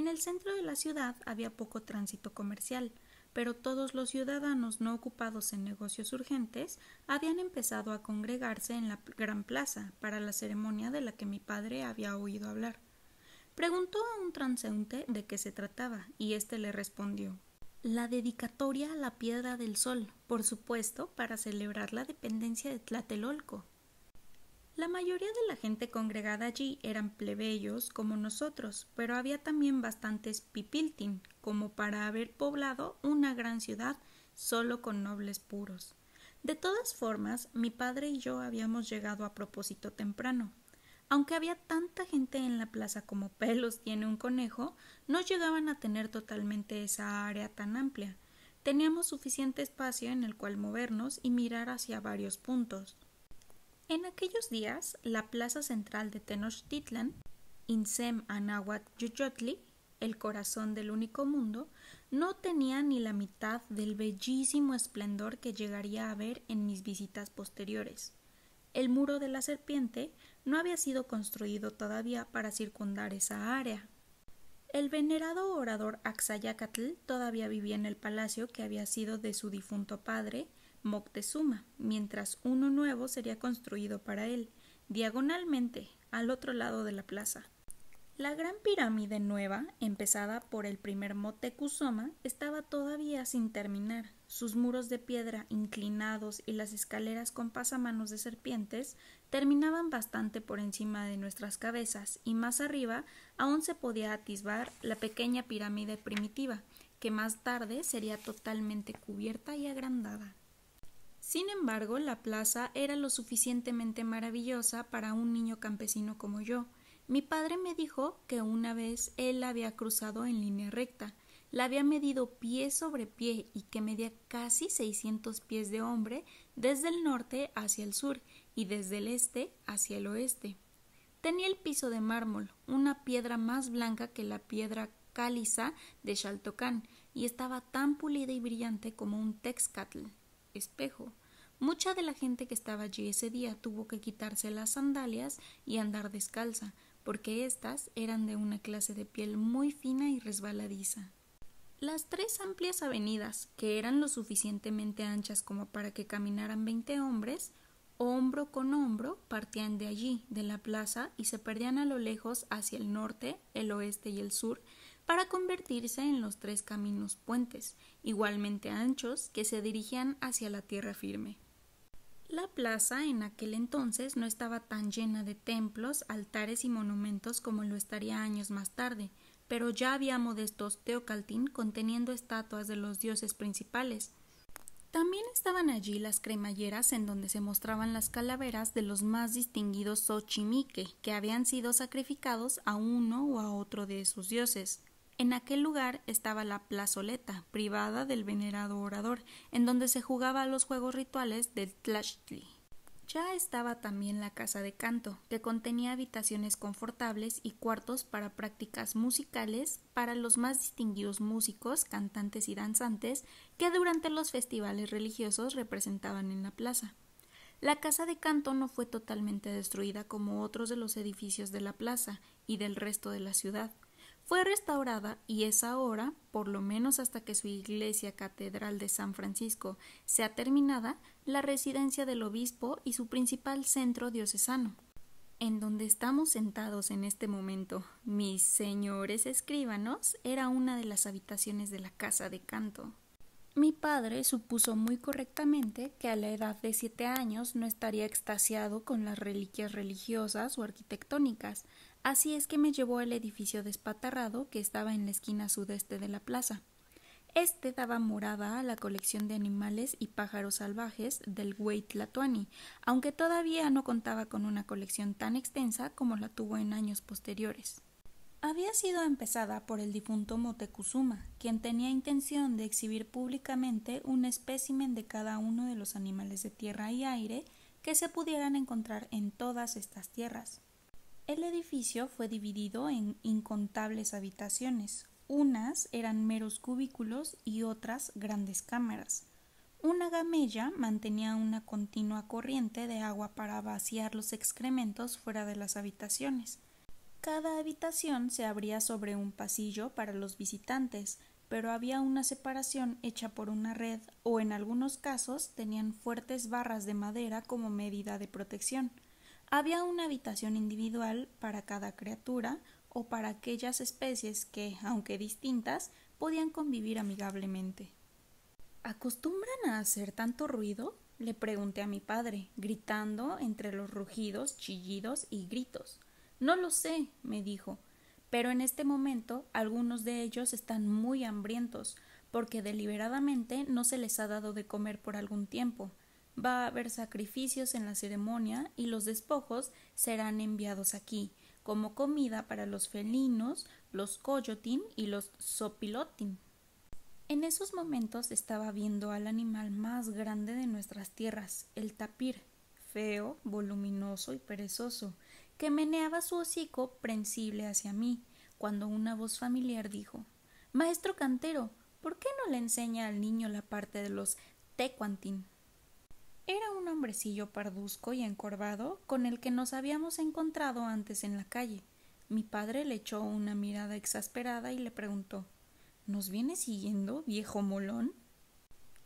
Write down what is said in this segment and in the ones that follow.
En el centro de la ciudad había poco tránsito comercial, pero todos los ciudadanos no ocupados en negocios urgentes habían empezado a congregarse en la gran plaza para la ceremonia de la que mi padre había oído hablar. Preguntó a un transeúnte de qué se trataba, y éste le respondió: la dedicatoria a la Piedra del Sol, por supuesto, para celebrar la dependencia de Tlatelolco. La mayoría de la gente congregada allí eran plebeyos como nosotros, pero había también bastantes pipiltin, como para haber poblado una gran ciudad solo con nobles puros. De todas formas, mi padre y yo habíamos llegado a propósito temprano. Aunque había tanta gente en la plaza como pelos tiene un conejo, no llegaban a tener totalmente esa área tan amplia. Teníamos suficiente espacio en el cual movernos y mirar hacia varios puntos. En aquellos días, la plaza central de Tenochtitlan, Insem Anáhuac Yuyotli, el corazón del único mundo, no tenía ni la mitad del bellísimo esplendor que llegaría a ver en mis visitas posteriores. El muro de la serpiente no había sido construido todavía para circundar esa área. El venerado orador Axayacatl todavía vivía en el palacio que había sido de su difunto padre, Moctezuma, mientras uno nuevo sería construido para él, diagonalmente, al otro lado de la plaza. La gran pirámide nueva, empezada por el primer Motecuzoma, estaba todavía sin terminar. Sus muros de piedra inclinados y las escaleras con pasamanos de serpientes terminaban bastante por encima de nuestras cabezas, y más arriba aún se podía atisbar la pequeña pirámide primitiva, que más tarde sería totalmente cubierta y agrandada. Sin embargo, la plaza era lo suficientemente maravillosa para un niño campesino como yo. Mi padre me dijo que una vez él la había cruzado en línea recta, la había medido pie sobre pie y que medía casi 600 pies de hombre desde el norte hacia el sur y desde el este hacia el oeste. Tenía el piso de mármol, una piedra más blanca que la piedra caliza de Xaltocán, y estaba tan pulida y brillante como un texcatl, espejo. Mucha de la gente que estaba allí ese día tuvo que quitarse las sandalias y andar descalza, porque éstas eran de una clase de piel muy fina y resbaladiza. Las 3 amplias avenidas, que eran lo suficientemente anchas como para que caminaran 20 hombres, hombro con hombro, partían de allí, de la plaza, y se perdían a lo lejos hacia el norte, el oeste y el sur, para convertirse en los 3 caminos puentes, igualmente anchos, que se dirigían hacia la tierra firme. La plaza en aquel entonces no estaba tan llena de templos, altares y monumentos como lo estaría años más tarde, pero ya había modestos teocaltín conteniendo estatuas de los dioses principales. También estaban allí las cremalleras en donde se mostraban las calaveras de los más distinguidos Xochimilque, que habían sido sacrificados a uno o a otro de esos dioses. En aquel lugar estaba la plazoleta, privada del venerado orador, en donde se jugaba los juegos rituales del Tlachtli. Ya estaba también la casa de canto, que contenía habitaciones confortables y cuartos para prácticas musicales para los más distinguidos músicos, cantantes y danzantes que durante los festivales religiosos representaban en la plaza. La casa de canto no fue totalmente destruida como otros de los edificios de la plaza y del resto de la ciudad. Fue restaurada y es ahora, por lo menos hasta que su iglesia catedral de San Francisco sea terminada, la residencia del obispo y su principal centro diocesano. En donde estamos sentados en este momento, mis señores escribanos, era una de las habitaciones de la casa de canto. Mi padre supuso muy correctamente que a la edad de 7 años no estaría extasiado con las reliquias religiosas o arquitectónicas, así es que me llevó al edificio despatarrado que estaba en la esquina sudeste de la plaza. Este daba morada a la colección de animales y pájaros salvajes del Güey Tlatoani, aunque todavía no contaba con una colección tan extensa como la tuvo en años posteriores. Había sido empezada por el difunto Motecuzuma, quien tenía intención de exhibir públicamente un espécimen de cada uno de los animales de tierra y aire que se pudieran encontrar en todas estas tierras. El edificio fue dividido en incontables habitaciones. Unas eran meros cubículos y otras grandes cámaras. Una gamella mantenía una continua corriente de agua para vaciar los excrementos fuera de las habitaciones. Cada habitación se abría sobre un pasillo para los visitantes, pero había una separación hecha por una red o en algunos casos tenían fuertes barras de madera como medida de protección. Había una habitación individual para cada criatura o para aquellas especies que, aunque distintas, podían convivir amigablemente. ¿Acostumbran a hacer tanto ruido?, le pregunté a mi padre, gritando entre los rugidos, chillidos y gritos. No lo sé, me dijo, pero en este momento algunos de ellos están muy hambrientos, porque deliberadamente no se les ha dado de comer por algún tiempo. Va a haber sacrificios en la ceremonia y los despojos serán enviados aquí, como comida para los felinos, los coyotín y los zopilotín. En esos momentos estaba viendo al animal más grande de nuestras tierras, el tapir, feo, voluminoso y perezoso, que meneaba su hocico prensible hacia mí, cuando una voz familiar dijo: «Maestro cantero, ¿por qué no le enseña al niño la parte de los tecuantín?» Era un hombrecillo parduzco y encorvado con el que nos habíamos encontrado antes en la calle. Mi padre le echó una mirada exasperada y le preguntó: «¿Nos viene siguiendo, viejo molón?»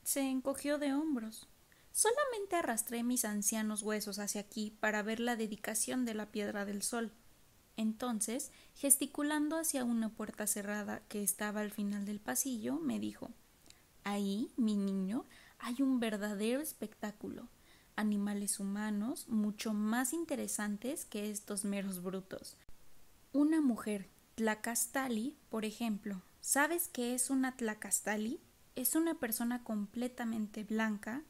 Se encogió de hombros. Solamente arrastré mis ancianos huesos hacia aquí para ver la dedicación de la Piedra del Sol. Entonces, gesticulando hacia una puerta cerrada que estaba al final del pasillo, me dijo: «Ahí, mi niño, hay un verdadero espectáculo. Animales humanos mucho más interesantes que estos meros brutos. Una mujer, Tlacastali, por ejemplo. ¿Sabes qué es una Tlacastali? Es una persona completamente blanca,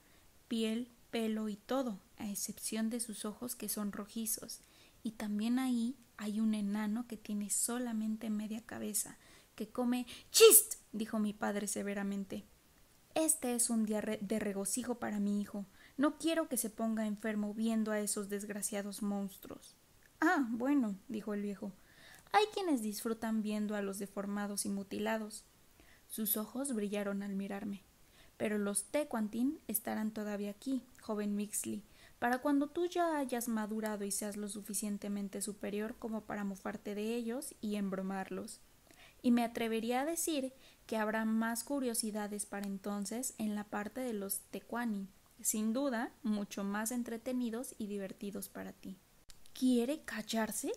piel, pelo y todo, a excepción de sus ojos que son rojizos. Y también ahí hay un enano que tiene solamente media cabeza, que come ¡chist!», dijo mi padre severamente. «Este es un día de regocijo para mi hijo. No quiero que se ponga enfermo viendo a esos desgraciados monstruos». «Ah, bueno», dijo el viejo, «hay quienes disfrutan viendo a los deformados y mutilados». Sus ojos brillaron al mirarme. «Pero los tecuantín estarán todavía aquí, joven Mixley, para cuando tú ya hayas madurado y seas lo suficientemente superior como para mofarte de ellos y embromarlos. Y me atrevería a decir que habrá más curiosidades para entonces en la parte de los tecuani, sin duda mucho más entretenidos y divertidos para ti». «¿Quiere callarse?»,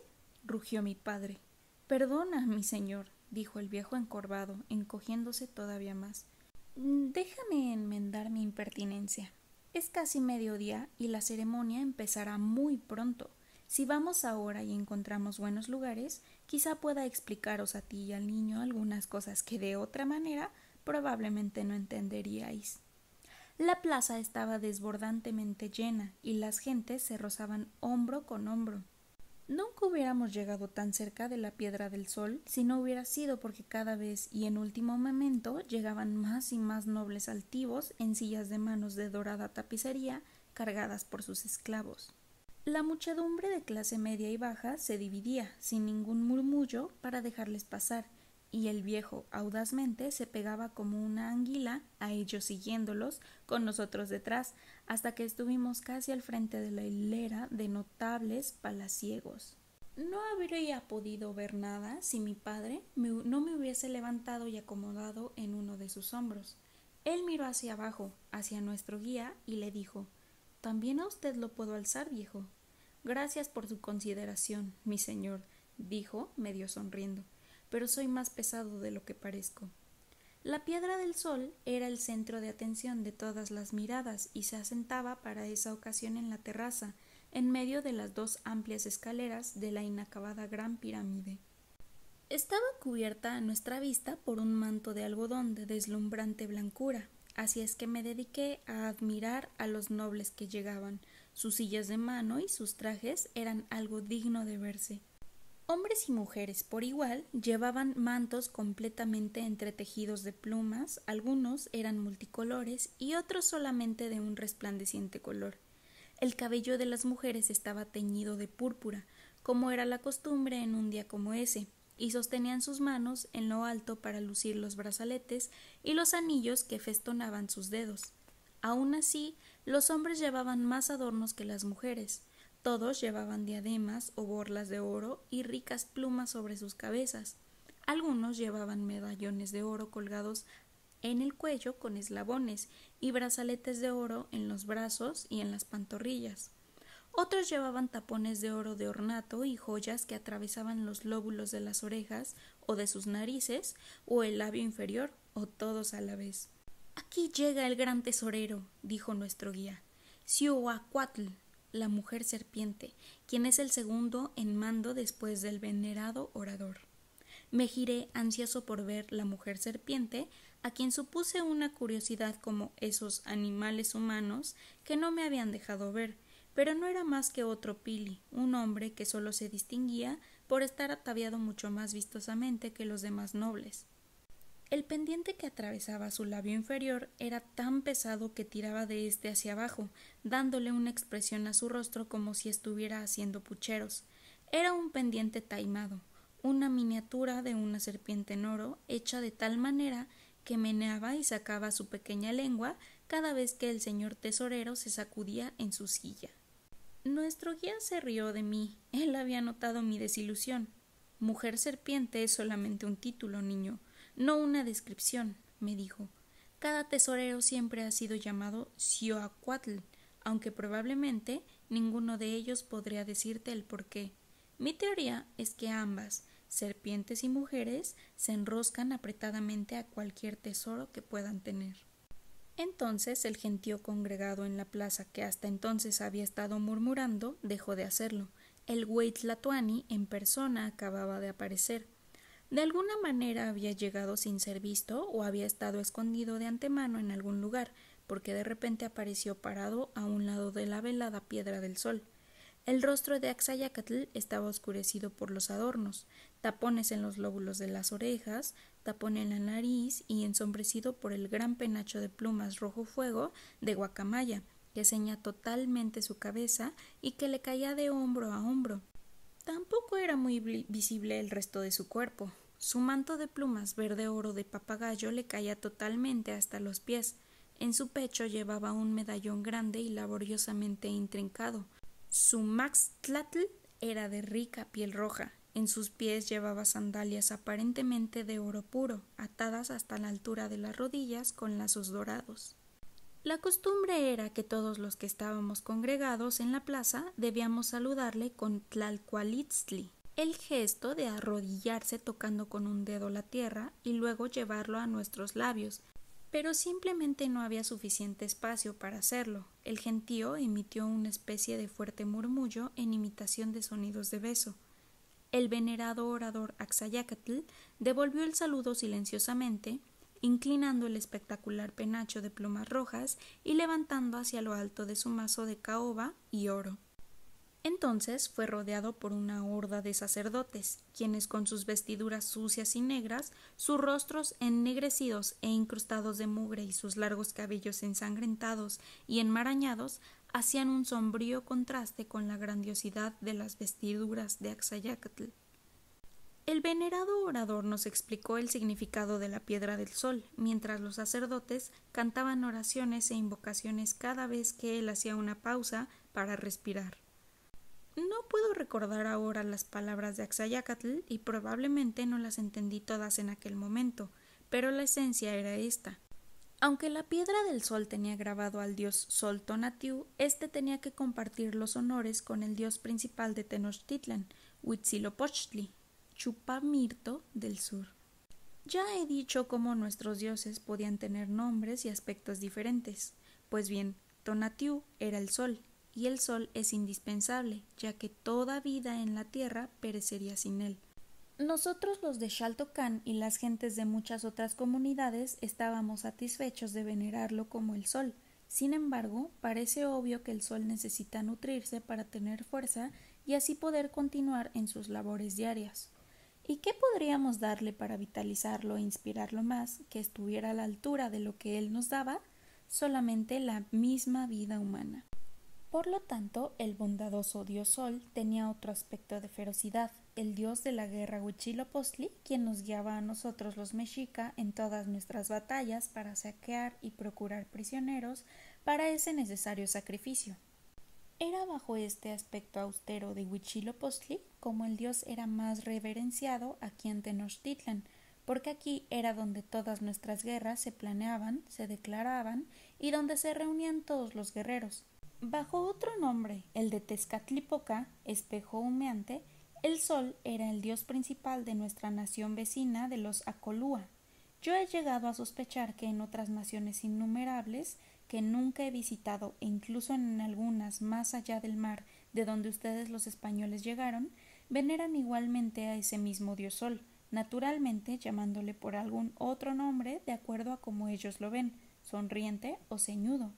rugió mi padre. «Perdona, mi señor», dijo el viejo encorvado, encogiéndose todavía más. «Déjame enmendar mi impertinencia. Es casi mediodía y la ceremonia empezará muy pronto. Si vamos ahora y encontramos buenos lugares, quizá pueda explicaros a ti y al niño algunas cosas que de otra manera probablemente no entenderíais». La plaza estaba desbordantemente llena y las gentes se rozaban hombro con hombro. Nunca hubiéramos llegado tan cerca de la Piedra del Sol si no hubiera sido porque cada vez y en último momento llegaban más y más nobles altivos en sillas de manos de dorada tapicería cargadas por sus esclavos. La muchedumbre de clase media y baja se dividía sin ningún murmullo para dejarles pasar, y el viejo audazmente se pegaba como una anguila a ellos siguiéndolos, con nosotros detrás, hasta que estuvimos casi al frente de la hilera de notables palaciegos. No habría podido ver nada si mi padre no me hubiese levantado y acomodado en uno de sus hombros. Él miró hacia abajo, hacia nuestro guía, y le dijo: «También a usted lo puedo alzar, viejo». «Gracias por su consideración, mi señor», dijo, medio sonriendo, «pero soy más pesado de lo que parezco». La Piedra del Sol era el centro de atención de todas las miradas y se asentaba para esa ocasión en la terraza, en medio de las dos amplias escaleras de la inacabada gran pirámide. Estaba cubierta a nuestra vista por un manto de algodón de deslumbrante blancura, así es que me dediqué a admirar a los nobles que llegaban. Sus sillas de mano y sus trajes eran algo digno de verse. Hombres y mujeres por igual llevaban mantos completamente entretejidos de plumas, algunos eran multicolores y otros solamente de un resplandeciente color. El cabello de las mujeres estaba teñido de púrpura, como era la costumbre en un día como ese, y sostenían sus manos en lo alto para lucir los brazaletes y los anillos que festonaban sus dedos. Aun así, los hombres llevaban más adornos que las mujeres. Todos llevaban diademas o borlas de oro y ricas plumas sobre sus cabezas. Algunos llevaban medallones de oro colgados en el cuello con eslabones y brazaletes de oro en los brazos y en las pantorrillas. Otros llevaban tapones de oro de ornato y joyas que atravesaban los lóbulos de las orejas o de sus narices o el labio inferior o todos a la vez. «Aquí llega el gran tesorero», dijo nuestro guía, Cihuacuatl, la mujer serpiente, quien es el segundo en mando después del venerado orador. Me giré ansioso por ver la mujer serpiente, a quien supuse una curiosidad como esos animales humanos que no me habían dejado ver, pero no era más que otro Pili, un hombre que solo se distinguía por estar ataviado mucho más vistosamente que los demás nobles. El pendiente que atravesaba su labio inferior era tan pesado que tiraba de este hacia abajo, dándole una expresión a su rostro como si estuviera haciendo pucheros. Era un pendiente taimado, una miniatura de una serpiente en oro, hecha de tal manera que meneaba y sacaba su pequeña lengua cada vez que el señor tesorero se sacudía en su silla. Nuestro guía se rió de mí. Él había notado mi desilusión. Mujer serpiente es solamente un título, niño, no una descripción, me dijo. Cada tesorero siempre ha sido llamado Cihuacuatl, aunque probablemente ninguno de ellos podría decirte el porqué. Mi teoría es que ambas, serpientes y mujeres, se enroscan apretadamente a cualquier tesoro que puedan tener. Entonces el gentío congregado en la plaza, que hasta entonces había estado murmurando, dejó de hacerlo. El Hueytlatoani en persona acababa de aparecer. De alguna manera había llegado sin ser visto o había estado escondido de antemano en algún lugar, porque de repente apareció parado a un lado de la velada Piedra del Sol. El rostro de Axayácatl estaba oscurecido por los adornos, tapones en los lóbulos de las orejas, tapón en la nariz y ensombrecido por el gran penacho de plumas rojo fuego de guacamaya, que ceñía totalmente su cabeza y que le caía de hombro a hombro. Tampoco era muy visible el resto de su cuerpo. Su manto de plumas verde oro de papagayo le caía totalmente hasta los pies. En su pecho llevaba un medallón grande y laboriosamente intrincado. Su maxtlatl era de rica piel roja. En sus pies llevaba sandalias aparentemente de oro puro, atadas hasta la altura de las rodillas con lazos dorados. La costumbre era que todos los que estábamos congregados en la plaza debíamos saludarle con tlalcualitztli, el gesto de arrodillarse tocando con un dedo la tierra y luego llevarlo a nuestros labios, pero simplemente no había suficiente espacio para hacerlo. El gentío emitió una especie de fuerte murmullo en imitación de sonidos de beso. El venerado orador Axayácatl devolvió el saludo silenciosamente, inclinando el espectacular penacho de plumas rojas y levantando hacia lo alto de su mazo de caoba y oro. Entonces fue rodeado por una horda de sacerdotes, quienes con sus vestiduras sucias y negras, sus rostros ennegrecidos e incrustados de mugre y sus largos cabellos ensangrentados y enmarañados, hacían un sombrío contraste con la grandiosidad de las vestiduras de Axayácatl. El venerado orador nos explicó el significado de la Piedra del Sol, mientras los sacerdotes cantaban oraciones e invocaciones cada vez que él hacía una pausa para respirar. No puedo recordar ahora las palabras de Axayácatl y probablemente no las entendí todas en aquel momento, pero la esencia era esta. Aunque la Piedra del Sol tenía grabado al dios Sol Tonatiuh, éste tenía que compartir los honores con el dios principal de Tenochtitlan, Huitzilopochtli, Chupamirto del Sur. Ya he dicho cómo nuestros dioses podían tener nombres y aspectos diferentes. Pues bien, Tonatiuh era el sol, y el sol es indispensable, ya que toda vida en la tierra perecería sin él. Nosotros los de Xaltocan y las gentes de muchas otras comunidades estábamos satisfechos de venerarlo como el sol. Sin embargo, parece obvio que el sol necesita nutrirse para tener fuerza y así poder continuar en sus labores diarias. ¿Y qué podríamos darle para vitalizarlo e inspirarlo más, que estuviera a la altura de lo que él nos daba? Solamente la misma vida humana. Por lo tanto, el bondadoso dios Sol tenía otro aspecto de ferocidad, el dios de la guerra Huitzilopochtli, quien nos guiaba a nosotros los mexica en todas nuestras batallas para saquear y procurar prisioneros para ese necesario sacrificio. Era bajo este aspecto austero de Huitzilopochtli como el dios era más reverenciado aquí en Tenochtitlan, porque aquí era donde todas nuestras guerras se planeaban, se declaraban y donde se reunían todos los guerreros. Bajo otro nombre, el de Tezcatlipoca, espejo humeante, el sol era el dios principal de nuestra nación vecina de los Acolúa. Yo he llegado a sospechar que en otras naciones innumerables que nunca he visitado e incluso en algunas más allá del mar de donde ustedes los españoles llegaron, veneran igualmente a ese mismo dios sol, naturalmente llamándole por algún otro nombre de acuerdo a como ellos lo ven, sonriente o ceñudo.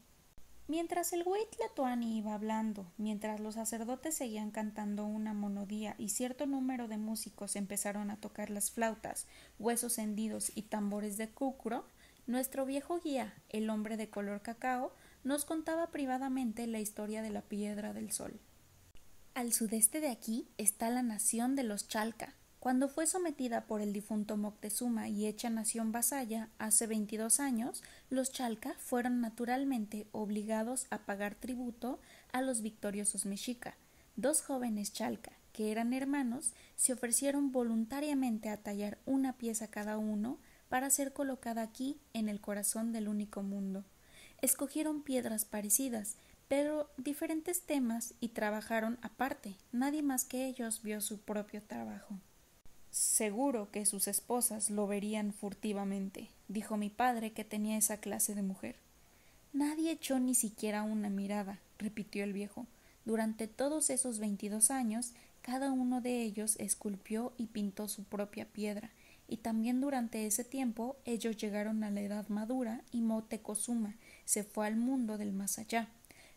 Mientras el güey Tlatoani iba hablando, mientras los sacerdotes seguían cantando una monodía y cierto número de músicos empezaron a tocar las flautas, huesos hendidos y tambores de cúcuro, nuestro viejo guía, el hombre de color cacao, nos contaba privadamente la historia de la Piedra del Sol. Al sudeste de aquí está la nación de los Chalca. Cuando fue sometida por el difunto Moctezuma y hecha nación vasalla hace 22 años, los Chalca fueron naturalmente obligados a pagar tributo a los victoriosos mexica. Dos jóvenes Chalca, que eran hermanos, se ofrecieron voluntariamente a tallar una pieza cada uno para ser colocada aquí en el corazón del único mundo. Escogieron piedras parecidas, pero diferentes temas y trabajaron aparte. Nadie más que ellos vio su propio trabajo. Seguro que sus esposas lo verían furtivamente, dijo mi padre, que tenía esa clase de mujer. Nadie echó ni siquiera una mirada, repitió el viejo. Durante todos esos 22 años, cada uno de ellos esculpió y pintó su propia piedra, y también durante ese tiempo ellos llegaron a la edad madura y Moctezuma se fue al mundo del más allá.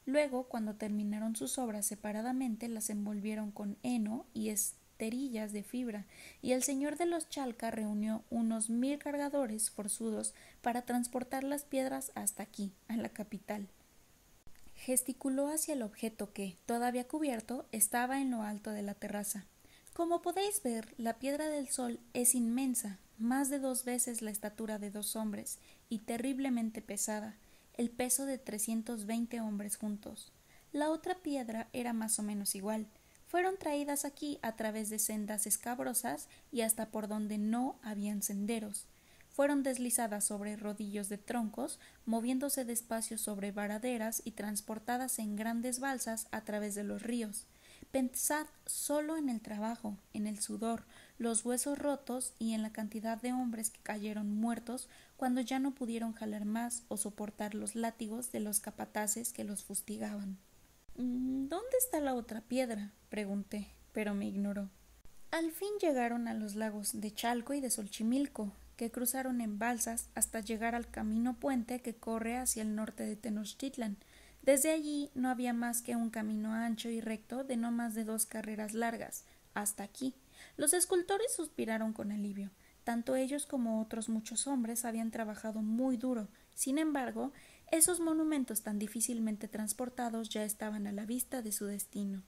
Luego, cuando terminaron sus obras separadamente, las envolvieron con heno y esterillas de fibra, y el señor de los Chalca reunió unos 1000 cargadores forzudos para transportar las piedras hasta aquí, a la capital. Gesticuló hacia el objeto que, todavía cubierto, estaba en lo alto de la terraza. Como podéis ver, la Piedra del Sol es inmensa, más de 2 veces la estatura de 2 hombres, y terriblemente pesada, el peso de 320 hombres juntos. La otra piedra era más o menos igual. Fueron traídas aquí a través de sendas escabrosas y hasta por donde no habían senderos. Fueron deslizadas sobre rodillos de troncos, moviéndose despacio sobre varaderas y transportadas en grandes balsas a través de los ríos. Pensad solo en el trabajo, en el sudor, los huesos rotos y en la cantidad de hombres que cayeron muertos cuando ya no pudieron jalar más o soportar los látigos de los capataces que los fustigaban. ¿Dónde está la otra piedra?, pregunté, pero me ignoró. Al fin llegaron a los lagos de Chalco y de Xochimilco, que cruzaron en balsas hasta llegar al camino puente que corre hacia el norte de Tenochtitlan. Desde allí no había más que un camino ancho y recto de no más de 2 carreras largas, hasta aquí. Los escultores suspiraron con alivio. Tanto ellos como otros muchos hombres habían trabajado muy duro. Sin embargo, esos monumentos tan difícilmente transportados ya estaban a la vista de su destino.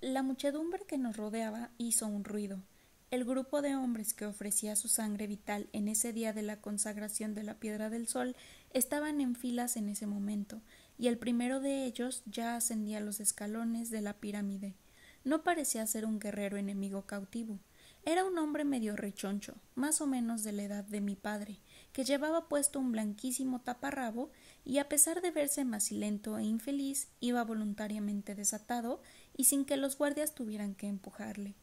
La muchedumbre que nos rodeaba hizo un ruido. El grupo de hombres que ofrecía su sangre vital en ese día de la consagración de la Piedra del Sol estaban en filas en ese momento, y el primero de ellos ya ascendía los escalones de la pirámide. No parecía ser un guerrero enemigo cautivo. Era un hombre medio rechoncho, más o menos de la edad de mi padre, que llevaba puesto un blanquísimo taparrabo y, a pesar de verse macilento e infeliz, iba voluntariamente desatado y sin que los guardias tuvieran que empujarle.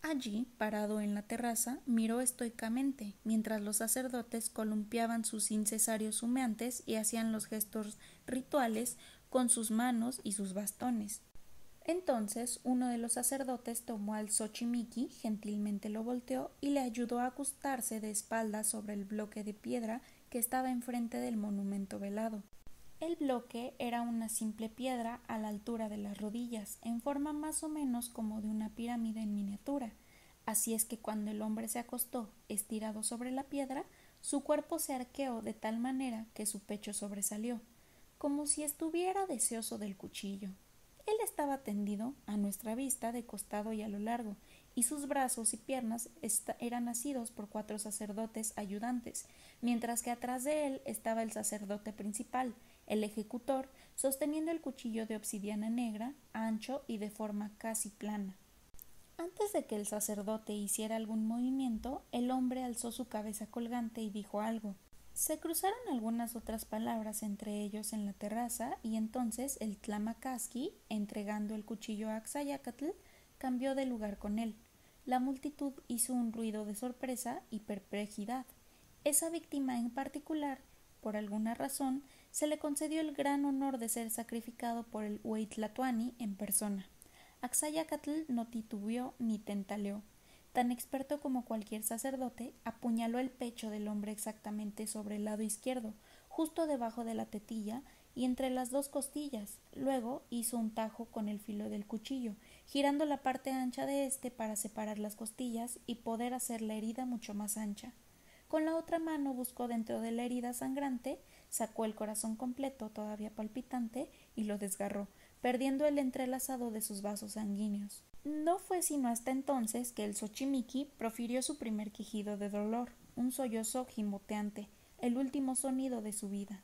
Allí, parado en la terraza, miró estoicamente, mientras los sacerdotes columpiaban sus incensarios humeantes y hacían los gestos rituales con sus manos y sus bastones. Entonces uno de los sacerdotes tomó al Xochimilco, gentilmente lo volteó y le ayudó a acostarse de espaldas sobre el bloque de piedra que estaba enfrente del monumento velado. El bloque era una simple piedra a la altura de las rodillas, en forma más o menos como de una pirámide en miniatura. Así es que cuando el hombre se acostó, estirado sobre la piedra, su cuerpo se arqueó de tal manera que su pecho sobresalió, como si estuviera deseoso del cuchillo. Él estaba tendido, a nuestra vista, de costado y a lo largo, y sus brazos y piernas eran asidos por 4 sacerdotes ayudantes, mientras que atrás de él estaba el sacerdote principal, el ejecutor sosteniendo el cuchillo de obsidiana negra, ancho y de forma casi plana. Antes de que el sacerdote hiciera algún movimiento, el hombre alzó su cabeza colgante y dijo algo. Se cruzaron algunas otras palabras entre ellos en la terraza y entonces el Tlamakasqui, entregando el cuchillo a Axayácatl, cambió de lugar con él. La multitud hizo un ruido de sorpresa y perplejidad. Esa víctima en particular, por alguna razón, se le concedió el gran honor de ser sacrificado por el Hueytlatoani en persona. Axayácatl no titubeó ni tentaleó. Tan experto como cualquier sacerdote, apuñaló el pecho del hombre exactamente sobre el lado izquierdo, justo debajo de la tetilla y entre las dos costillas. Luego hizo un tajo con el filo del cuchillo, girando la parte ancha de éste para separar las costillas y poder hacer la herida mucho más ancha. Con la otra mano buscó dentro de la herida sangrante, sacó el corazón completo, todavía palpitante, y lo desgarró, perdiendo el entrelazado de sus vasos sanguíneos. No fue sino hasta entonces que el Xochimilco profirió su primer quejido de dolor, un sollozo gimoteante, el último sonido de su vida.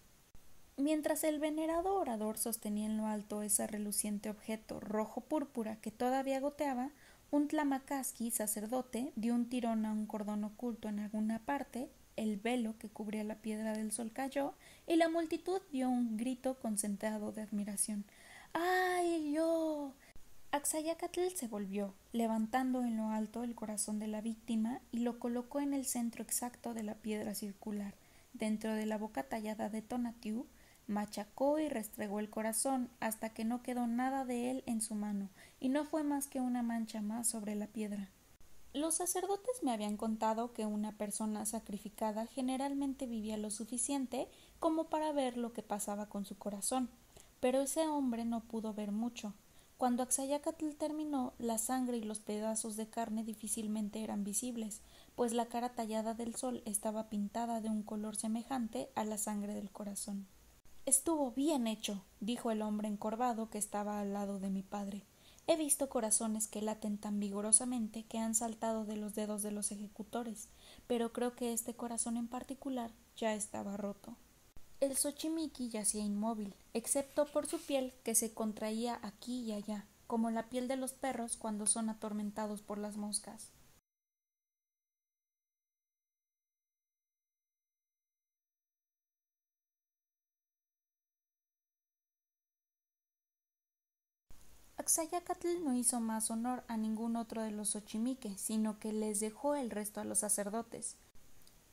Mientras el venerado orador sostenía en lo alto ese reluciente objeto rojo púrpura que todavía goteaba, un Tlamakasqui sacerdote dio un tirón a un cordón oculto en alguna parte, el velo que cubría la piedra del sol cayó, y la multitud dio un grito concentrado de admiración. ¡Ay, yo! Axayácatl se volvió, levantando en lo alto el corazón de la víctima y lo colocó en el centro exacto de la piedra circular, dentro de la boca tallada de Tonatiuh, machacó y restregó el corazón hasta que no quedó nada de él en su mano, y no fue más que una mancha más sobre la piedra. Los sacerdotes me habían contado que una persona sacrificada generalmente vivía lo suficiente como para ver lo que pasaba con su corazón, pero ese hombre no pudo ver mucho. Cuando Axayácatl terminó, la sangre y los pedazos de carne difícilmente eran visibles, pues la cara tallada del sol estaba pintada de un color semejante a la sangre del corazón. Estuvo bien hecho, dijo el hombre encorvado que estaba al lado de mi padre. He visto corazones que laten tan vigorosamente que han saltado de los dedos de los ejecutores, pero creo que este corazón en particular ya estaba roto. El Xochimilco yacía inmóvil, excepto por su piel que se contraía aquí y allá, como la piel de los perros cuando son atormentados por las moscas. Axayácatl no hizo más honor a ningún otro de los Xochimique, sino que les dejó el resto a los sacerdotes.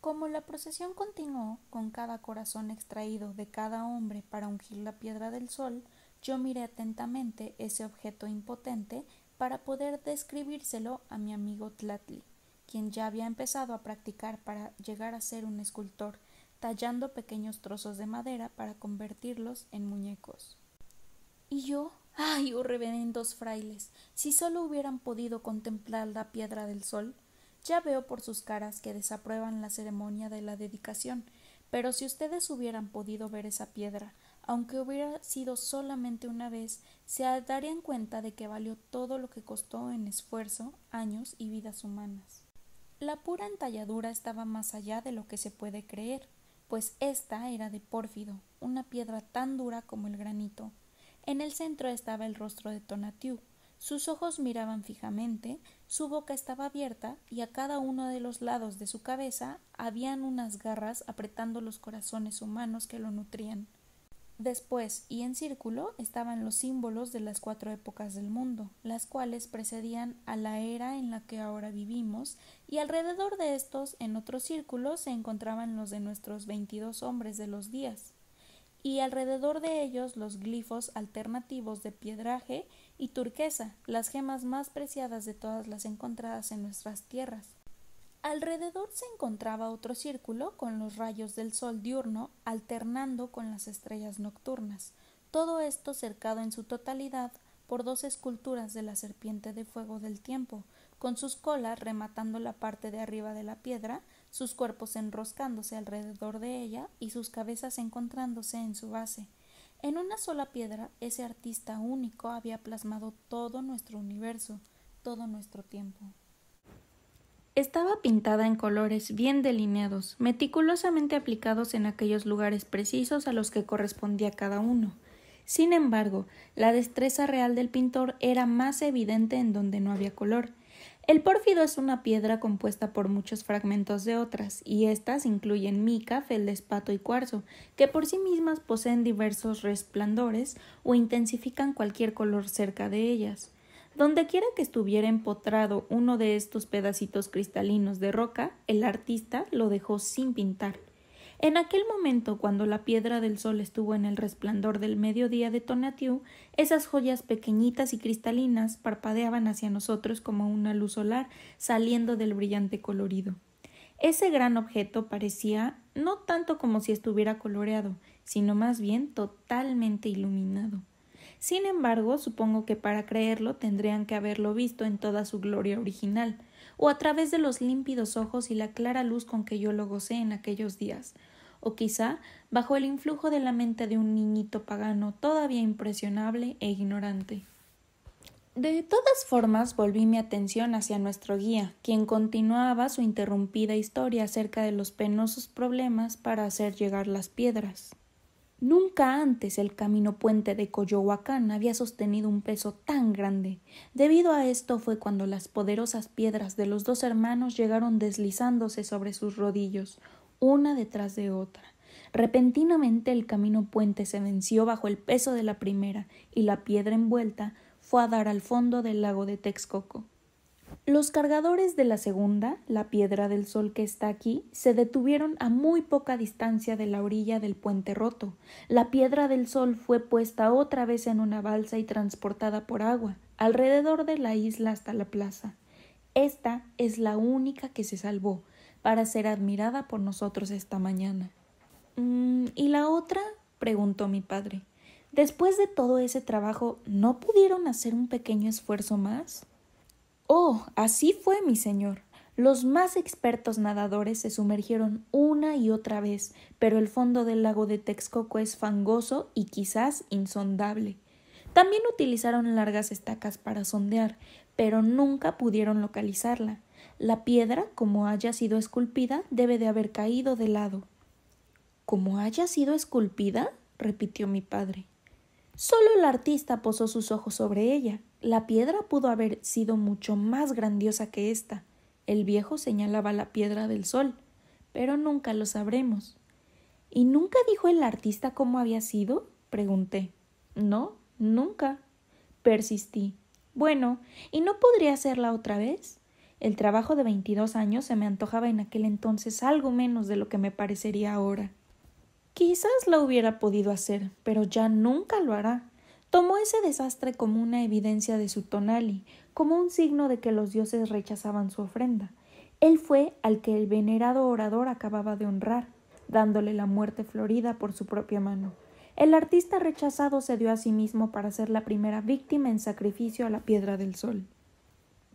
Como la procesión continuó, con cada corazón extraído de cada hombre para ungir la piedra del sol, yo miré atentamente ese objeto impotente para poder describírselo a mi amigo Tlatli, quien ya había empezado a practicar para llegar a ser un escultor, tallando pequeños trozos de madera para convertirlos en muñecos. Y yo, ay, oh reverendos frailes, si solo hubieran podido contemplar la piedra del sol. Ya veo por sus caras que desaprueban la ceremonia de la dedicación, pero si ustedes hubieran podido ver esa piedra, aunque hubiera sido solamente una vez, se darían cuenta de que valió todo lo que costó en esfuerzo, años y vidas humanas. La pura entalladura estaba más allá de lo que se puede creer, pues ésta era de pórfido, una piedra tan dura como el granito. En el centro estaba el rostro de Tonatiuh. Sus ojos miraban fijamente, su boca estaba abierta y a cada uno de los lados de su cabeza habían unas garras apretando los corazones humanos que lo nutrían. Después y en círculo estaban los símbolos de las 4 épocas del mundo, las cuales precedían a la era en la que ahora vivimos, y alrededor de estos, en otro círculo, se encontraban los de nuestros 22 hombres de los días, y alrededor de ellos los glifos alternativos de piedraje y turquesa, las gemas más preciadas de todas las encontradas en nuestras tierras. Alrededor se encontraba otro círculo con los rayos del sol diurno alternando con las estrellas nocturnas, todo esto cercado en su totalidad por 2 esculturas de la serpiente de fuego del tiempo, con sus colas rematando la parte de arriba de la piedra, sus cuerpos enroscándose alrededor de ella y sus cabezas encontrándose en su base. En una sola piedra, ese artista único había plasmado todo nuestro universo, todo nuestro tiempo. Estaba pintada en colores bien delineados, meticulosamente aplicados en aquellos lugares precisos a los que correspondía cada uno. Sin embargo, la destreza real del pintor era más evidente en donde no había color. El pórfido es una piedra compuesta por muchos fragmentos de otras, y éstas incluyen mica, feldespato y cuarzo, que por sí mismas poseen diversos resplandores o intensifican cualquier color cerca de ellas. Dondequiera que estuviera empotrado uno de estos pedacitos cristalinos de roca, el artista lo dejó sin pintar. En aquel momento, cuando la piedra del sol estuvo en el resplandor del mediodía de Tonatiuh, esas joyas pequeñitas y cristalinas parpadeaban hacia nosotros como una luz solar saliendo del brillante colorido. Ese gran objeto parecía no tanto como si estuviera coloreado, sino más bien totalmente iluminado. Sin embargo, supongo que para creerlo tendrían que haberlo visto en toda su gloria original, o a través de los límpidos ojos y la clara luz con que yo lo gocé en aquellos días, o quizá bajo el influjo de la mente de un niñito pagano todavía impresionable e ignorante. De todas formas, volví mi atención hacia nuestro guía, quien continuaba su interrumpida historia acerca de los penosos problemas para hacer llegar las piedras. Nunca antes el camino puente de Coyohuacán había sostenido un peso tan grande. Debido a esto fue cuando las poderosas piedras de los dos hermanos llegaron deslizándose sobre sus rodillos, una detrás de otra. Repentinamente el camino puente se venció bajo el peso de la primera, y la piedra envuelta fue a dar al fondo del lago de Texcoco. Los cargadores de la segunda, la piedra del sol que está aquí, se detuvieron a muy poca distancia de la orilla del puente roto. La piedra del sol fue puesta otra vez en una balsa y transportada por agua, alrededor de la isla hasta la plaza. Esta es la única que se salvó, para ser admirada por nosotros esta mañana. ¿Y la otra? Preguntó mi padre. Después de todo ese trabajo, ¿no pudieron hacer un pequeño esfuerzo más? Oh, así fue, mi señor. Los más expertos nadadores se sumergieron una y otra vez, pero el fondo del lago de Texcoco es fangoso y quizás insondable. También utilizaron largas estacas para sondear, pero nunca pudieron localizarla. La piedra, como haya sido esculpida, debe de haber caído de lado. ¿Cómo haya sido esculpida? Repitió mi padre. Solo el artista posó sus ojos sobre ella. La piedra pudo haber sido mucho más grandiosa que ésta. El viejo señalaba la piedra del sol, pero nunca lo sabremos. ¿Y nunca dijo el artista cómo había sido? Pregunté. No, nunca. Persistí. Bueno, ¿y no podría hacerla otra vez? El trabajo de 22 años se me antojaba en aquel entonces algo menos de lo que me parecería ahora. Quizás lo hubiera podido hacer, pero ya nunca lo hará. Tomó ese desastre como una evidencia de su tonali, como un signo de que los dioses rechazaban su ofrenda. Él fue al que el venerado orador acababa de honrar, dándole la muerte florida por su propia mano. El artista rechazado se dio a sí mismo para ser la primera víctima en sacrificio a la piedra del sol.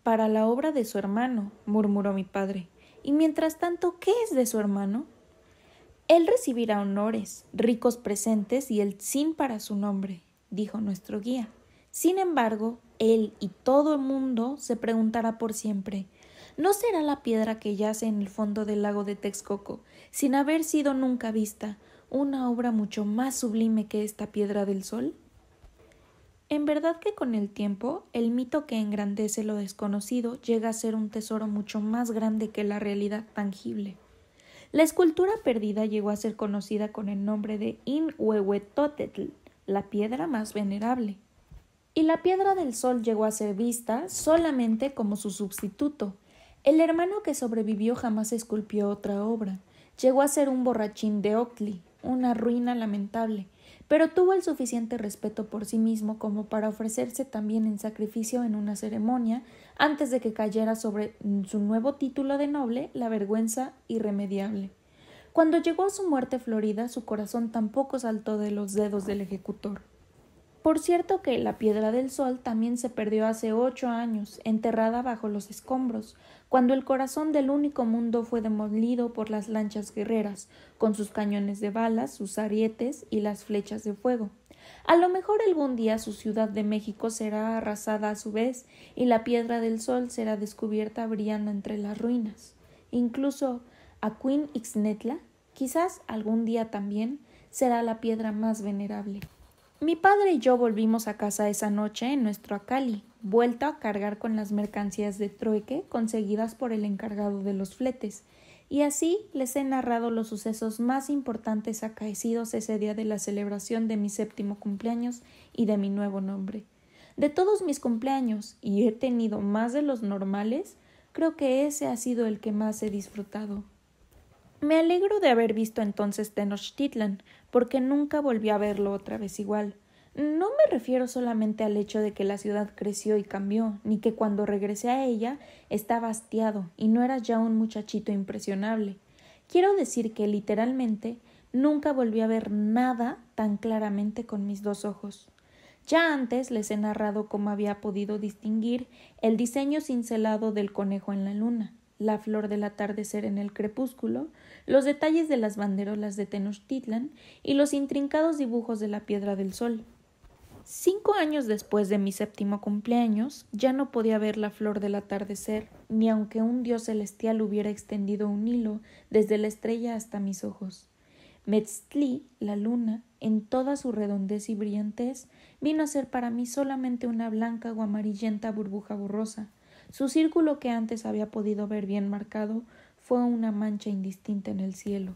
Para la obra de su hermano, murmuró mi padre. Y mientras tanto, ¿qué es de su hermano? Él recibirá honores, ricos presentes y el sin para su nombre, dijo nuestro guía. Sin embargo, él y todo el mundo se preguntará por siempre, ¿no será la piedra que yace en el fondo del lago de Texcoco, sin haber sido nunca vista, una obra mucho más sublime que esta piedra del sol? En verdad que con el tiempo, el mito que engrandece lo desconocido llega a ser un tesoro mucho más grande que la realidad tangible. La escultura perdida llegó a ser conocida con el nombre de Inhuehuetotectl, la piedra más venerable. Y la piedra del sol llegó a ser vista solamente como su sustituto. El hermano que sobrevivió jamás esculpió otra obra. Llegó a ser un borrachín de Octli, una ruina lamentable, pero tuvo el suficiente respeto por sí mismo como para ofrecerse también en sacrificio en una ceremonia antes de que cayera sobre su nuevo título de noble la vergüenza irremediable. Cuando llegó a su muerte florida, su corazón tampoco saltó de los dedos del ejecutor. Por cierto que la piedra del sol también se perdió hace 8 años, enterrada bajo los escombros, cuando el corazón del único mundo fue demolido por las lanchas guerreras, con sus cañones de balas, sus arietes y las flechas de fuego. A lo mejor algún día su Ciudad de México será arrasada a su vez y la Piedra del Sol será descubierta brillando entre las ruinas. Incluso Acuin Ixnetla, quizás algún día también, será la piedra más venerable. Mi padre y yo volvimos a casa esa noche en nuestro Acali, vuelto a cargar con las mercancías de trueque conseguidas por el encargado de los fletes, y así les he narrado los sucesos más importantes acaecidos ese día de la celebración de mi 7º cumpleaños y de mi nuevo nombre. De todos mis cumpleaños, y he tenido más de los normales, creo que ese ha sido el que más he disfrutado. Me alegro de haber visto entonces Tenochtitlan, porque nunca volví a verlo otra vez igual. No me refiero solamente al hecho de que la ciudad creció y cambió, ni que cuando regresé a ella estaba hastiado y no era ya un muchachito impresionable. Quiero decir que, literalmente, nunca volví a ver nada tan claramente con mis 2 ojos. Ya antes les he narrado cómo había podido distinguir el diseño cincelado del conejo en la luna, la flor del atardecer en el crepúsculo, los detalles de las banderolas de Tenochtitlan y los intrincados dibujos de la Piedra del Sol. 5 años después de mi 7º cumpleaños, ya no podía ver la flor del atardecer, ni aunque un dios celestial hubiera extendido un hilo desde la estrella hasta mis ojos. Metztli, la luna, en toda su redondez y brillantez, vino a ser para mí solamente una blanca o amarillenta burbuja borrosa. Su círculo, que antes había podido ver bien marcado, fue una mancha indistinta en el cielo.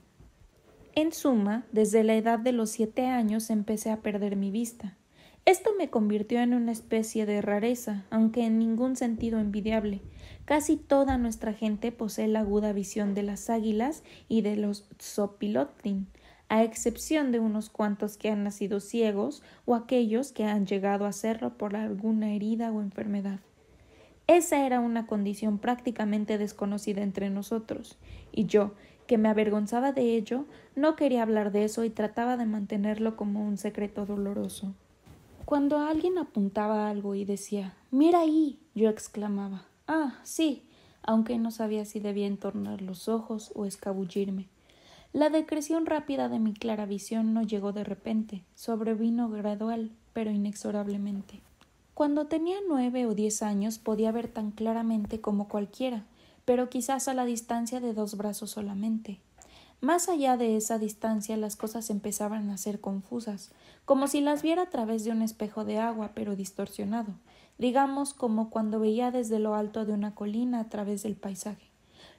En suma, desde la edad de los 7 años empecé a perder mi vista. Esto me convirtió en una especie de rareza, aunque en ningún sentido envidiable. Casi toda nuestra gente posee la aguda visión de las águilas y de los Tzopilotlin, a excepción de unos cuantos que han nacido ciegos o aquellos que han llegado a serlo por alguna herida o enfermedad. Esa era una condición prácticamente desconocida entre nosotros, y yo, que me avergonzaba de ello, no quería hablar de eso y trataba de mantenerlo como un secreto doloroso. Cuando alguien apuntaba algo y decía «¡Mira ahí!», yo exclamaba «¡Ah, sí!», aunque no sabía si debía entornar los ojos o escabullirme. La decreción rápida de mi clara visión no llegó de repente, sobrevino gradual, pero inexorablemente. Cuando tenía 9 o 10 años podía ver tan claramente como cualquiera, pero quizás a la distancia de 2 brazos solamente. Más allá de esa distancia las cosas empezaban a ser confusas, como si las viera a través de un espejo de agua, pero distorsionado, digamos como cuando veía desde lo alto de una colina a través del paisaje.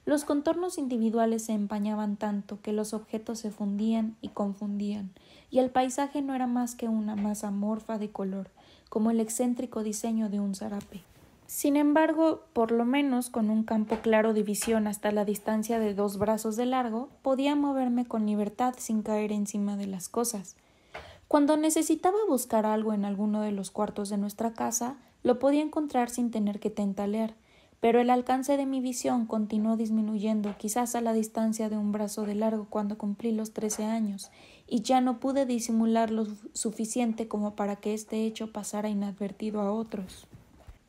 Los contornos individuales se empañaban tanto que los objetos se fundían y confundían, y el paisaje no era más que una masa amorfa de color, como el excéntrico diseño de un zarape. Sin embargo, por lo menos con un campo claro de visión hasta la distancia de 2 brazos de largo, podía moverme con libertad sin caer encima de las cosas. Cuando necesitaba buscar algo en alguno de los cuartos de nuestra casa, lo podía encontrar sin tener que tentalear, pero el alcance de mi visión continuó disminuyendo, quizás a la distancia de un brazo de largo cuando cumplí los 13 años, y ya no pude disimular lo suficiente como para que este hecho pasara inadvertido a otros.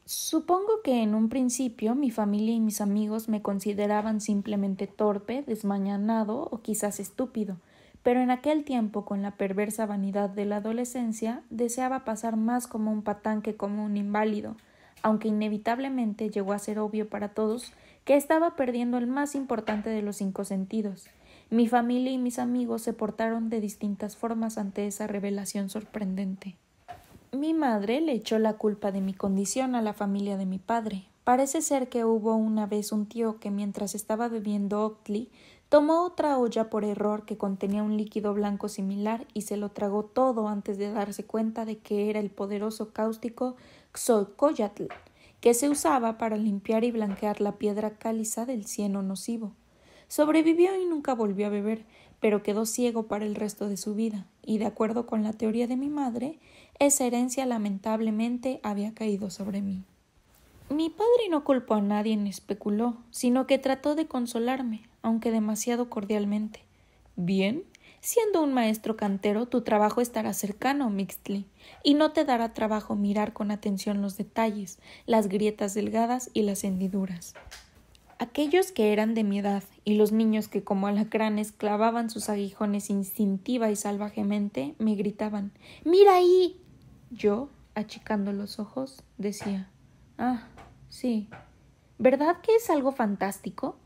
Supongo que en un principio mi familia y mis amigos me consideraban simplemente torpe, desmañanado o quizás estúpido, pero en aquel tiempo, con la perversa vanidad de la adolescencia, deseaba pasar más como un patán que como un inválido, aunque inevitablemente llegó a ser obvio para todos que estaba perdiendo el más importante de los 5 sentidos. Mi familia y mis amigos se portaron de distintas formas ante esa revelación sorprendente. Mi madre le echó la culpa de mi condición a la familia de mi padre. Parece ser que hubo una vez un tío que, mientras estaba bebiendo Ochtli, tomó otra olla por error que contenía un líquido blanco similar y se lo tragó todo antes de darse cuenta de que era el poderoso cáustico Xocoyatl, que se usaba para limpiar y blanquear la piedra caliza del cieno nocivo. Sobrevivió y nunca volvió a beber, pero quedó ciego para el resto de su vida, y de acuerdo con la teoría de mi madre, esa herencia lamentablemente había caído sobre mí. Mi padre no culpó a nadie ni especuló, sino que trató de consolarme, aunque demasiado cordialmente. Bien, siendo un maestro cantero, tu trabajo estará cercano, Mixtli, y no te dará trabajo mirar con atención los detalles, las grietas delgadas y las hendiduras. Aquellos que eran de mi edad y los niños que como alacranes clavaban sus aguijones instintiva y salvajemente me gritaban «¡Mira ahí!». Yo, achicando los ojos, decía «Ah, sí. ¿Verdad que es algo fantástico?».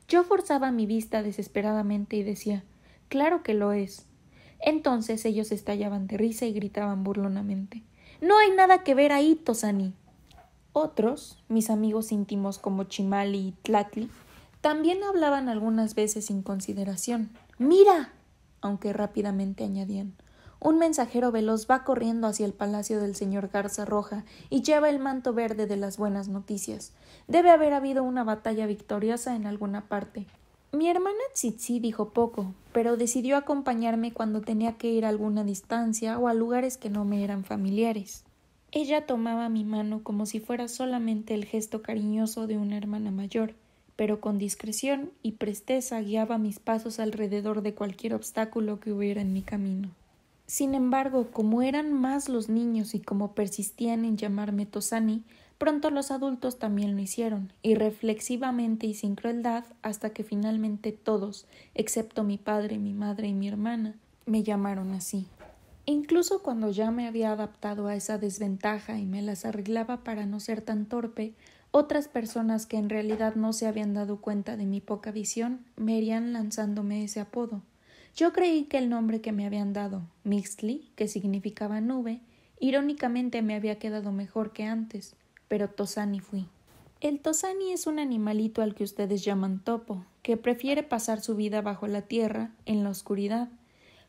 Yo forzaba mi vista desesperadamente y decía «Claro que lo es». Entonces ellos estallaban de risa y gritaban burlonamente «¡No hay nada que ver ahí, Tosani!». Otros, mis amigos íntimos como Chimali y Tlatli, también hablaban algunas veces sin consideración. «¡Mira!», aunque rápidamente añadían. «Un mensajero veloz va corriendo hacia el palacio del señor Garza Roja y lleva el manto verde de las buenas noticias. Debe haber habido una batalla victoriosa en alguna parte». Mi hermana Tsitsi dijo poco, pero decidió acompañarme cuando tenía que ir a alguna distancia o a lugares que no me eran familiares. Ella tomaba mi mano como si fuera solamente el gesto cariñoso de una hermana mayor, pero con discreción y presteza guiaba mis pasos alrededor de cualquier obstáculo que hubiera en mi camino. Sin embargo, como eran más los niños y como persistían en llamarme Tosani, pronto los adultos también lo hicieron, y reflexivamente y sin crueldad, hasta que finalmente todos, excepto mi padre, mi madre y mi hermana, me llamaron así. Incluso cuando ya me había adaptado a esa desventaja y me las arreglaba para no ser tan torpe, otras personas que en realidad no se habían dado cuenta de mi poca visión me irían lanzándome ese apodo. Yo creí que el nombre que me habían dado, Mixtli, que significaba nube, irónicamente me había quedado mejor que antes, pero Tosani fui. El Tosani es un animalito al que ustedes llaman topo, que prefiere pasar su vida bajo la tierra, en la oscuridad.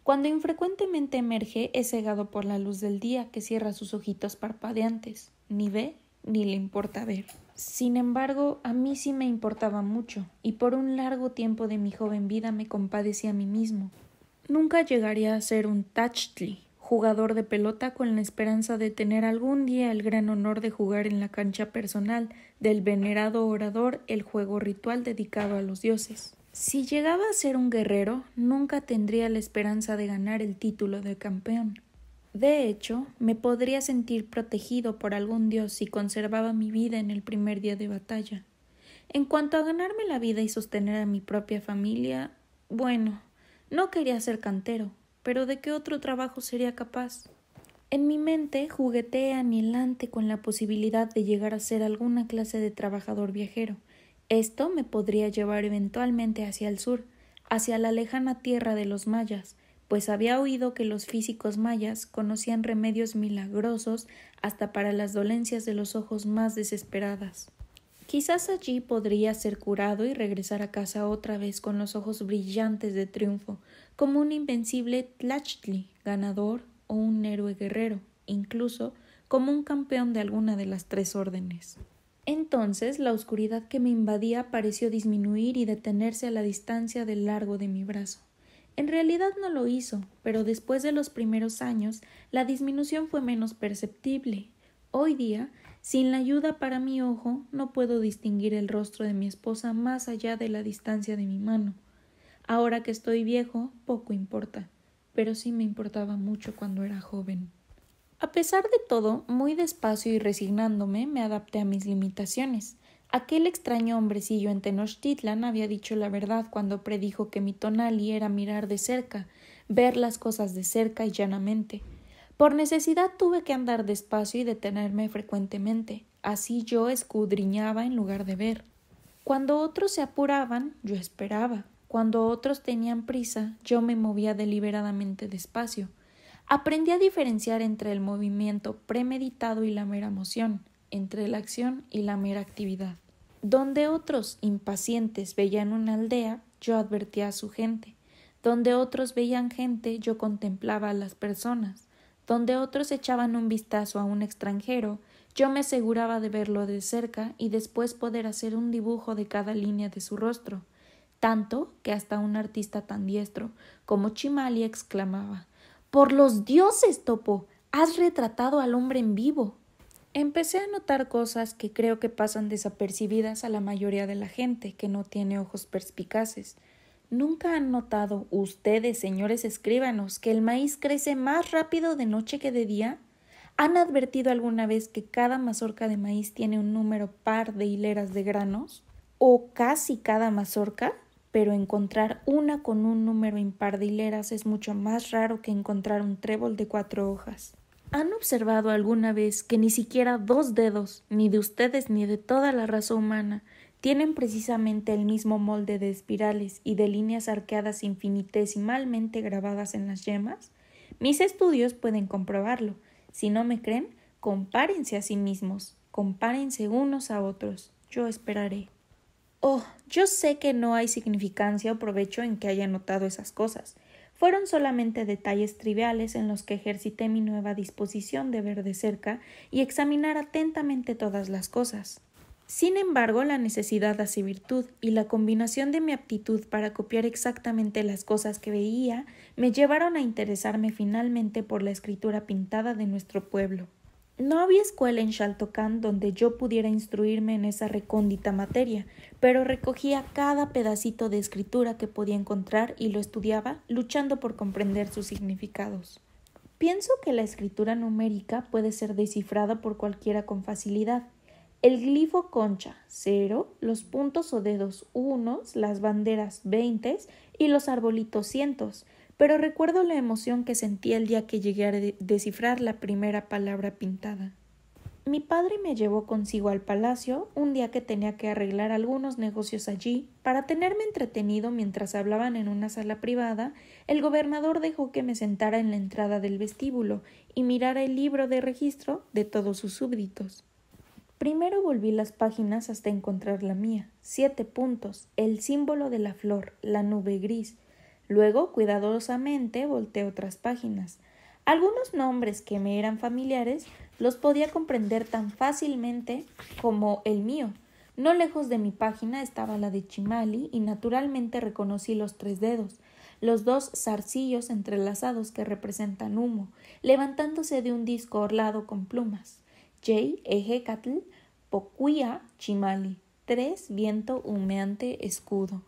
Cuando infrecuentemente emerge es cegado por la luz del día que cierra sus ojitos parpadeantes. Ni ve ni le importa ver. Sin embargo, a mí sí me importaba mucho, y por un largo tiempo de mi joven vida me compadecí a mí mismo. Nunca llegaría a ser un Tachtli, jugador de pelota con la esperanza de tener algún día el gran honor de jugar en la cancha personal del venerado orador el juego ritual dedicado a los dioses. Si llegaba a ser un guerrero, nunca tendría la esperanza de ganar el título de campeón. De hecho, me podría sentir protegido por algún dios si conservaba mi vida en el primer día de batalla. En cuanto a ganarme la vida y sostener a mi propia familia, bueno, no quería ser cantero, pero ¿de qué otro trabajo sería capaz? En mi mente jugueteé anhelante con la posibilidad de llegar a ser alguna clase de trabajador viajero. Esto me podría llevar eventualmente hacia el sur, hacia la lejana tierra de los mayas, pues había oído que los físicos mayas conocían remedios milagrosos hasta para las dolencias de los ojos más desesperadas. Quizás allí podría ser curado y regresar a casa otra vez con los ojos brillantes de triunfo, como un invencible Tlachtli, ganador o un héroe guerrero, incluso como un campeón de alguna de las 3 órdenes. Entonces la oscuridad que me invadía pareció disminuir y detenerse a la distancia del largo de mi brazo. En realidad no lo hizo, pero después de los primeros años la disminución fue menos perceptible. Hoy día, sin la ayuda para mi ojo, no puedo distinguir el rostro de mi esposa más allá de la distancia de mi mano. Ahora que estoy viejo, poco importa, pero sí me importaba mucho cuando era joven. A pesar de todo, muy despacio y resignándome, me adapté a mis limitaciones. Aquel extraño hombrecillo en Tenochtitlan había dicho la verdad cuando predijo que mi tonali era mirar de cerca, ver las cosas de cerca y llanamente. Por necesidad tuve que andar despacio y detenerme frecuentemente. Así yo escudriñaba en lugar de ver. Cuando otros se apuraban, yo esperaba. Cuando otros tenían prisa, yo me movía deliberadamente despacio. Aprendí a diferenciar entre el movimiento premeditado y la mera moción, entre la acción y la mera actividad. Donde otros, impacientes, veían una aldea, yo advertía a su gente. Donde otros veían gente, yo contemplaba a las personas. Donde otros echaban un vistazo a un extranjero, yo me aseguraba de verlo de cerca y después poder hacer un dibujo de cada línea de su rostro. Tanto que hasta un artista tan diestro como Chimali exclamaba: «¡Por los dioses, Topo! ¡Has retratado al hombre en vivo!». Empecé a notar cosas que creo que pasan desapercibidas a la mayoría de la gente que no tiene ojos perspicaces. ¿Nunca han notado ustedes, señores escribanos, que el maíz crece más rápido de noche que de día? ¿Han advertido alguna vez que cada mazorca de maíz tiene un número par de hileras de granos? o casi cada mazorca, pero encontrar una con un número impar de hileras es mucho más raro que encontrar un trébol de 4 hojas. ¿Han observado alguna vez que ni siquiera 2 dedos, ni de ustedes ni de toda la raza humana, tienen precisamente el mismo molde de espirales y de líneas arqueadas infinitesimalmente grabadas en las yemas? Mis estudios pueden comprobarlo. Si no me creen, compárense a sí mismos, compárense unos a otros. Yo esperaré. Oh, yo sé que no hay significancia o provecho en que haya notado esas cosas. Fueron solamente detalles triviales en los que ejercité mi nueva disposición de ver de cerca y examinar atentamente todas las cosas. Sin embargo, la necesidad hace virtud, y la combinación de mi aptitud para copiar exactamente las cosas que veía me llevaron a interesarme finalmente por la escritura pintada de nuestro pueblo. No había escuela en Xaltocan donde yo pudiera instruirme en esa recóndita materia, pero recogía cada pedacito de escritura que podía encontrar y lo estudiaba, luchando por comprender sus significados. Pienso que la escritura numérica puede ser descifrada por cualquiera con facilidad. El glifo concha, 0, los puntos o dedos, 1, las banderas, 20 y los arbolitos, 100, pero recuerdo la emoción que sentí el día que llegué a descifrar la primera palabra pintada. Mi padre me llevó consigo al palacio un día que tenía que arreglar algunos negocios allí. Para tenerme entretenido mientras hablaban en una sala privada, el gobernador dejó que me sentara en la entrada del vestíbulo y mirara el libro de registro de todos sus súbditos. Primero volví las páginas hasta encontrar la mía, 7 puntos, el símbolo de la flor, la nube gris. Luego, cuidadosamente, volteé otras páginas. Algunos nombres que me eran familiares los podía comprender tan fácilmente como el mío. No lejos de mi página estaba la de Chimali y naturalmente reconocí los 3 dedos, los 2 zarcillos entrelazados que representan humo, levantándose de un disco orlado con plumas. Ejecatl, Pocuya, Chimali, 3 viento humeante escudo.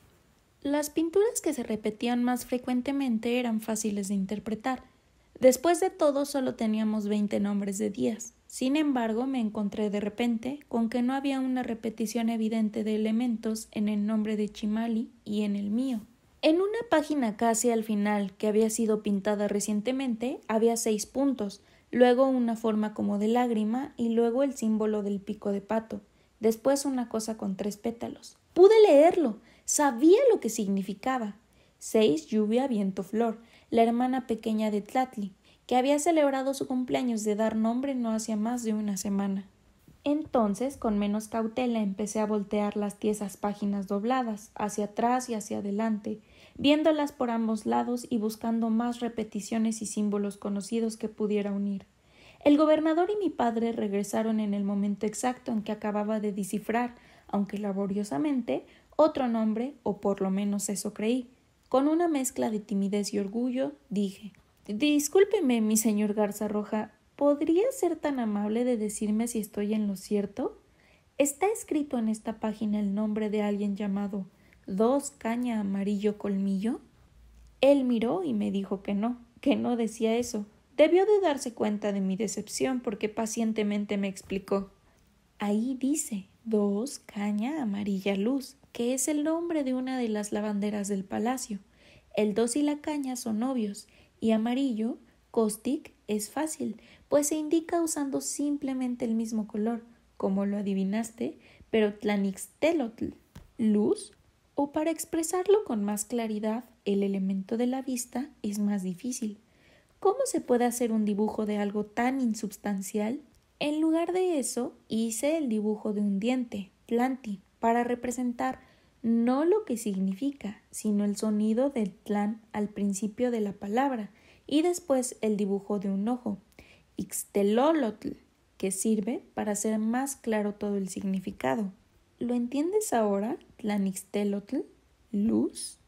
Las pinturas que se repetían más frecuentemente eran fáciles de interpretar. Después de todo, solo teníamos 20 nombres de días. Sin embargo, me encontré de repente con que no había una repetición evidente de elementos en el nombre de Chimali y en el mío. En una página casi al final, que había sido pintada recientemente, había 6 puntos, luego una forma como de lágrima y luego el símbolo del pico de pato, después una cosa con 3 pétalos. ¡Pude leerlo! Sabía lo que significaba. 6 lluvia, viento, flor, la hermana pequeña de Tlatli, que había celebrado su cumpleaños de dar nombre no hacía más de una semana. Entonces, con menos cautela, empecé a voltear las tiesas páginas dobladas, hacia atrás y hacia adelante, viéndolas por ambos lados y buscando más repeticiones y símbolos conocidos que pudiera unir. El gobernador y mi padre regresaron en el momento exacto en que acababa de descifrar, aunque laboriosamente, otro nombre, o por lo menos eso creí. Con una mezcla de timidez y orgullo, dije: «Discúlpeme, mi señor Garza Roja, ¿podría ser tan amable de decirme si estoy en lo cierto? ¿Está escrito en esta página el nombre de alguien llamado 2 Caña Amarillo Colmillo?» Él miró y me dijo que no decía eso. Debió de darse cuenta de mi decepción porque pacientemente me explicó. Ahí dice 2 Caña Amarilla Luz, que es el nombre de una de las lavanderas del palacio. El 2 y la caña son obvios, y amarillo, caustic, es fácil, pues se indica usando simplemente el mismo color, como lo adivinaste, pero tlanixtelotl, luz, o para expresarlo con más claridad, el elemento de la vista es más difícil. ¿Cómo se puede hacer un dibujo de algo tan insubstancial? En lugar de eso, hice el dibujo de un diente, tlanti, para representar no lo que significa, sino el sonido del tlan al principio de la palabra, y después el dibujo de un ojo, ixtelolotl, que sirve para hacer más claro todo el significado. ¿Lo entiendes ahora, tlanixtelotl? ¿Luz?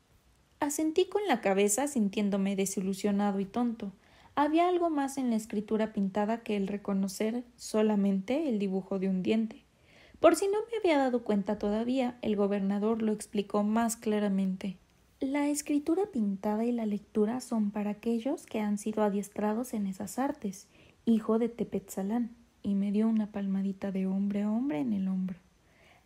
Asentí con la cabeza, sintiéndome desilusionado y tonto. Había algo más en la escritura pintada que el reconocer solamente el dibujo de un diente. Por si no me había dado cuenta todavía, el gobernador lo explicó más claramente. La escritura pintada y la lectura son para aquellos que han sido adiestrados en esas artes, hijo de Tepetzalán, y me dio una palmadita de hombre a hombre en el hombro.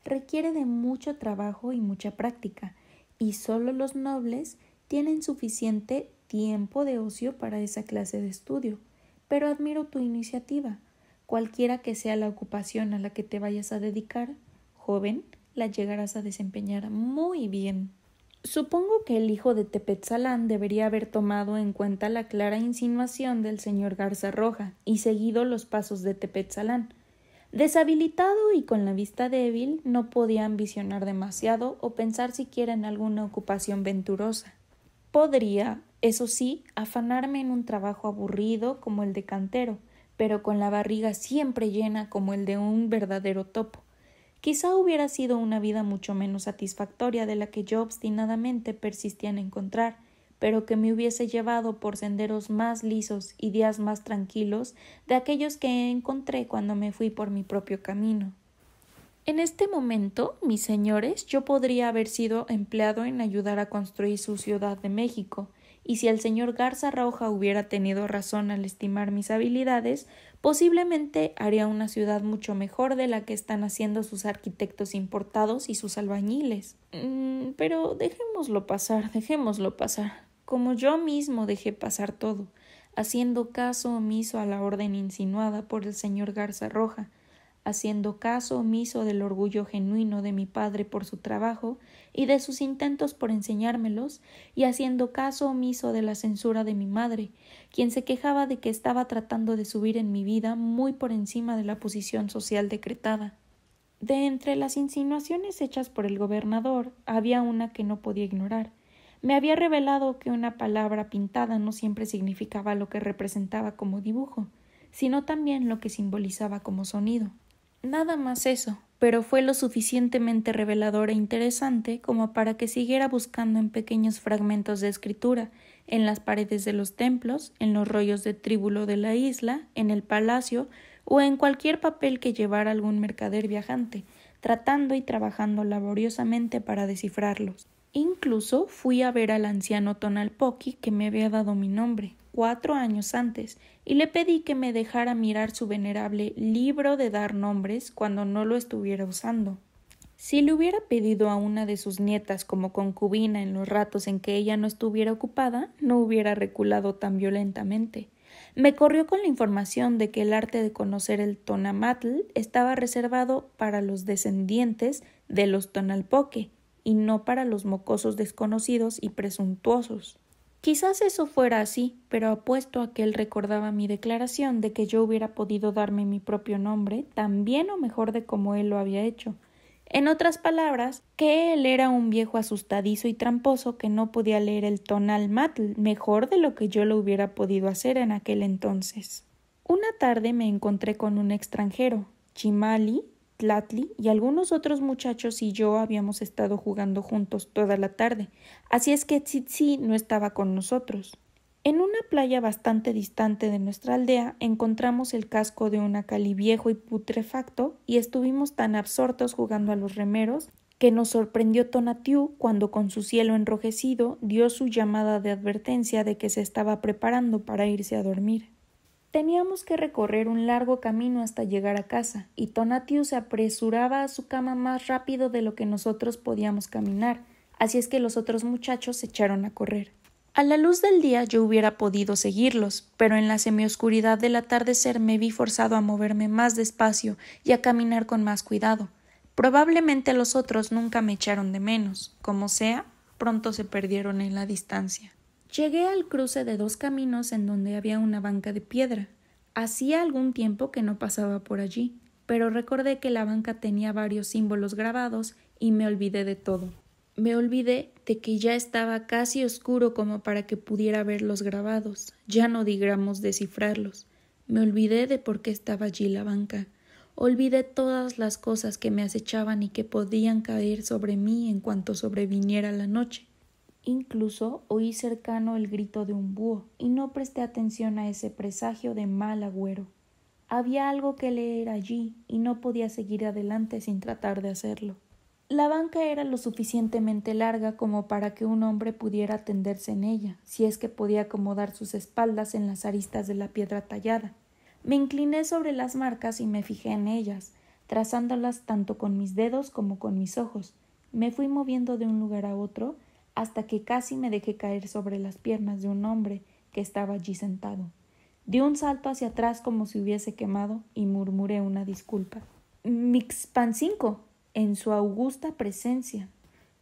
requiere de mucho trabajo y mucha práctica, y solo los nobles tienen suficiente tiempo de ocio para esa clase de estudio. Pero admiro tu iniciativa. Cualquiera que sea la ocupación a la que te vayas a dedicar, joven, la llegarás a desempeñar muy bien. Supongo que el hijo de Tepetzalán debería haber tomado en cuenta la clara insinuación del señor Garza Roja y seguido los pasos de Tepetzalán. Deshabilitado y con la vista débil, no podía ambicionar demasiado o pensar siquiera en alguna ocupación venturosa. Podría, eso sí, afanarme en un trabajo aburrido como el de cantero, pero con la barriga siempre llena como el de un verdadero topo. Quizá hubiera sido una vida mucho menos satisfactoria de la que yo obstinadamente persistía en encontrar, pero que me hubiese llevado por senderos más lisos y días más tranquilos de aquellos que encontré cuando me fui por mi propio camino. En este momento, mis señores, yo podría haber sido empleado en ayudar a construir su Ciudad de México, y si el señor Garza Roja hubiera tenido razón al estimar mis habilidades, posiblemente haría una ciudad mucho mejor de la que están haciendo sus arquitectos importados y sus albañiles. Pero dejémoslo pasar, como yo mismo dejé pasar todo, haciendo caso omiso a la orden insinuada por el señor Garza Roja, haciendo caso omiso del orgullo genuino de mi padre por su trabajo y de sus intentos por enseñármelos, y haciendo caso omiso de la censura de mi madre, quien se quejaba de que estaba tratando de subir en mi vida muy por encima de la posición social decretada. De entre las insinuaciones hechas por el gobernador había una que no podía ignorar. Me había revelado que una palabra pintada no siempre significaba lo que representaba como dibujo, sino también lo que simbolizaba como sonido. Nada más eso, pero fue lo suficientemente revelador e interesante como para que siguiera buscando en pequeños fragmentos de escritura, en las paredes de los templos, en los rollos de tríbulo de la isla, en el palacio o en cualquier papel que llevara algún mercader viajante, tratando y trabajando laboriosamente para descifrarlos. Incluso fui a ver al anciano Tonalpoqui que me había dado mi nombre 4 años antes, y le pedí que me dejara mirar su venerable libro de dar nombres cuando no lo estuviera usando. Si le hubiera pedido a una de sus nietas como concubina en los ratos en que ella no estuviera ocupada, no hubiera reculado tan violentamente. Me corrió con la información de que el arte de conocer el tonamatl estaba reservado para los descendientes de los Tonalpoque, y no para los mocosos desconocidos y presuntuosos. Quizás eso fuera así, pero apuesto a que él recordaba mi declaración de que yo hubiera podido darme mi propio nombre tan bien o mejor de como él lo había hecho. En otras palabras, que él era un viejo asustadizo y tramposo que no podía leer el tonalmatl mejor de lo que yo lo hubiera podido hacer en aquel entonces. Una tarde me encontré con un extranjero, Chimali, Tlatli y algunos otros muchachos y yo habíamos estado jugando juntos toda la tarde, así es que Tsitsi no estaba con nosotros. En una playa bastante distante de nuestra aldea encontramos el casco de un acalí viejo y putrefacto y estuvimos tan absortos jugando a los remeros que nos sorprendió Tonatiuh cuando con su cielo enrojecido dio su llamada de advertencia de que se estaba preparando para irse a dormir. Teníamos que recorrer un largo camino hasta llegar a casa, y Tonatiuh se apresuraba a su cama más rápido de lo que nosotros podíamos caminar, así es que los otros muchachos se echaron a correr. A la luz del día yo hubiera podido seguirlos, pero en la semioscuridad del atardecer me vi forzado a moverme más despacio y a caminar con más cuidado. Probablemente los otros nunca me echaron de menos. Como sea, pronto se perdieron en la distancia. Llegué al cruce de 2 caminos en donde había una banca de piedra. Hacía algún tiempo que no pasaba por allí, pero recordé que la banca tenía varios símbolos grabados y me olvidé de todo. Me olvidé de que ya estaba casi oscuro como para que pudiera ver los grabados, ya no digamos descifrarlos. Me olvidé de por qué estaba allí la banca. Olvidé todas las cosas que me acechaban y que podían caer sobre mí en cuanto sobreviniera la noche. Incluso oí cercano el grito de un búho y no presté atención a ese presagio de mal agüero. Había algo que leer allí y no podía seguir adelante sin tratar de hacerlo. La banca era lo suficientemente larga como para que un hombre pudiera tenderse en ella, si es que podía acomodar sus espaldas en las aristas de la piedra tallada. Me incliné sobre las marcas y me fijé en ellas. trazándolas tanto con mis dedos como con mis ojos. Me fui moviendo de un lugar a otro hasta que casi me dejé caer sobre las piernas de un hombre que estaba allí sentado. Di un salto hacia atrás como si hubiese quemado y murmuré una disculpa. Mixpancinco, en su augusta presencia.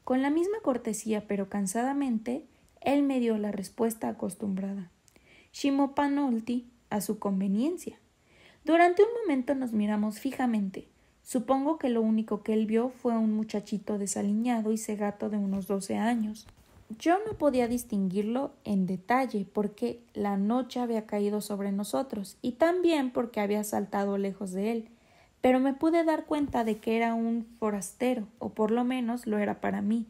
Con la misma cortesía, pero cansadamente, él me dio la respuesta acostumbrada. Shimopanolti, a su conveniencia. Durante un momento nos miramos fijamente. Supongo que lo único que él vio fue un muchachito desaliñado y cegato de unos 12 años. Yo no podía distinguirlo en detalle porque la noche había caído sobre nosotros y también porque había saltado lejos de él, pero me pude dar cuenta de que era un forastero, o por lo menos lo era para mí,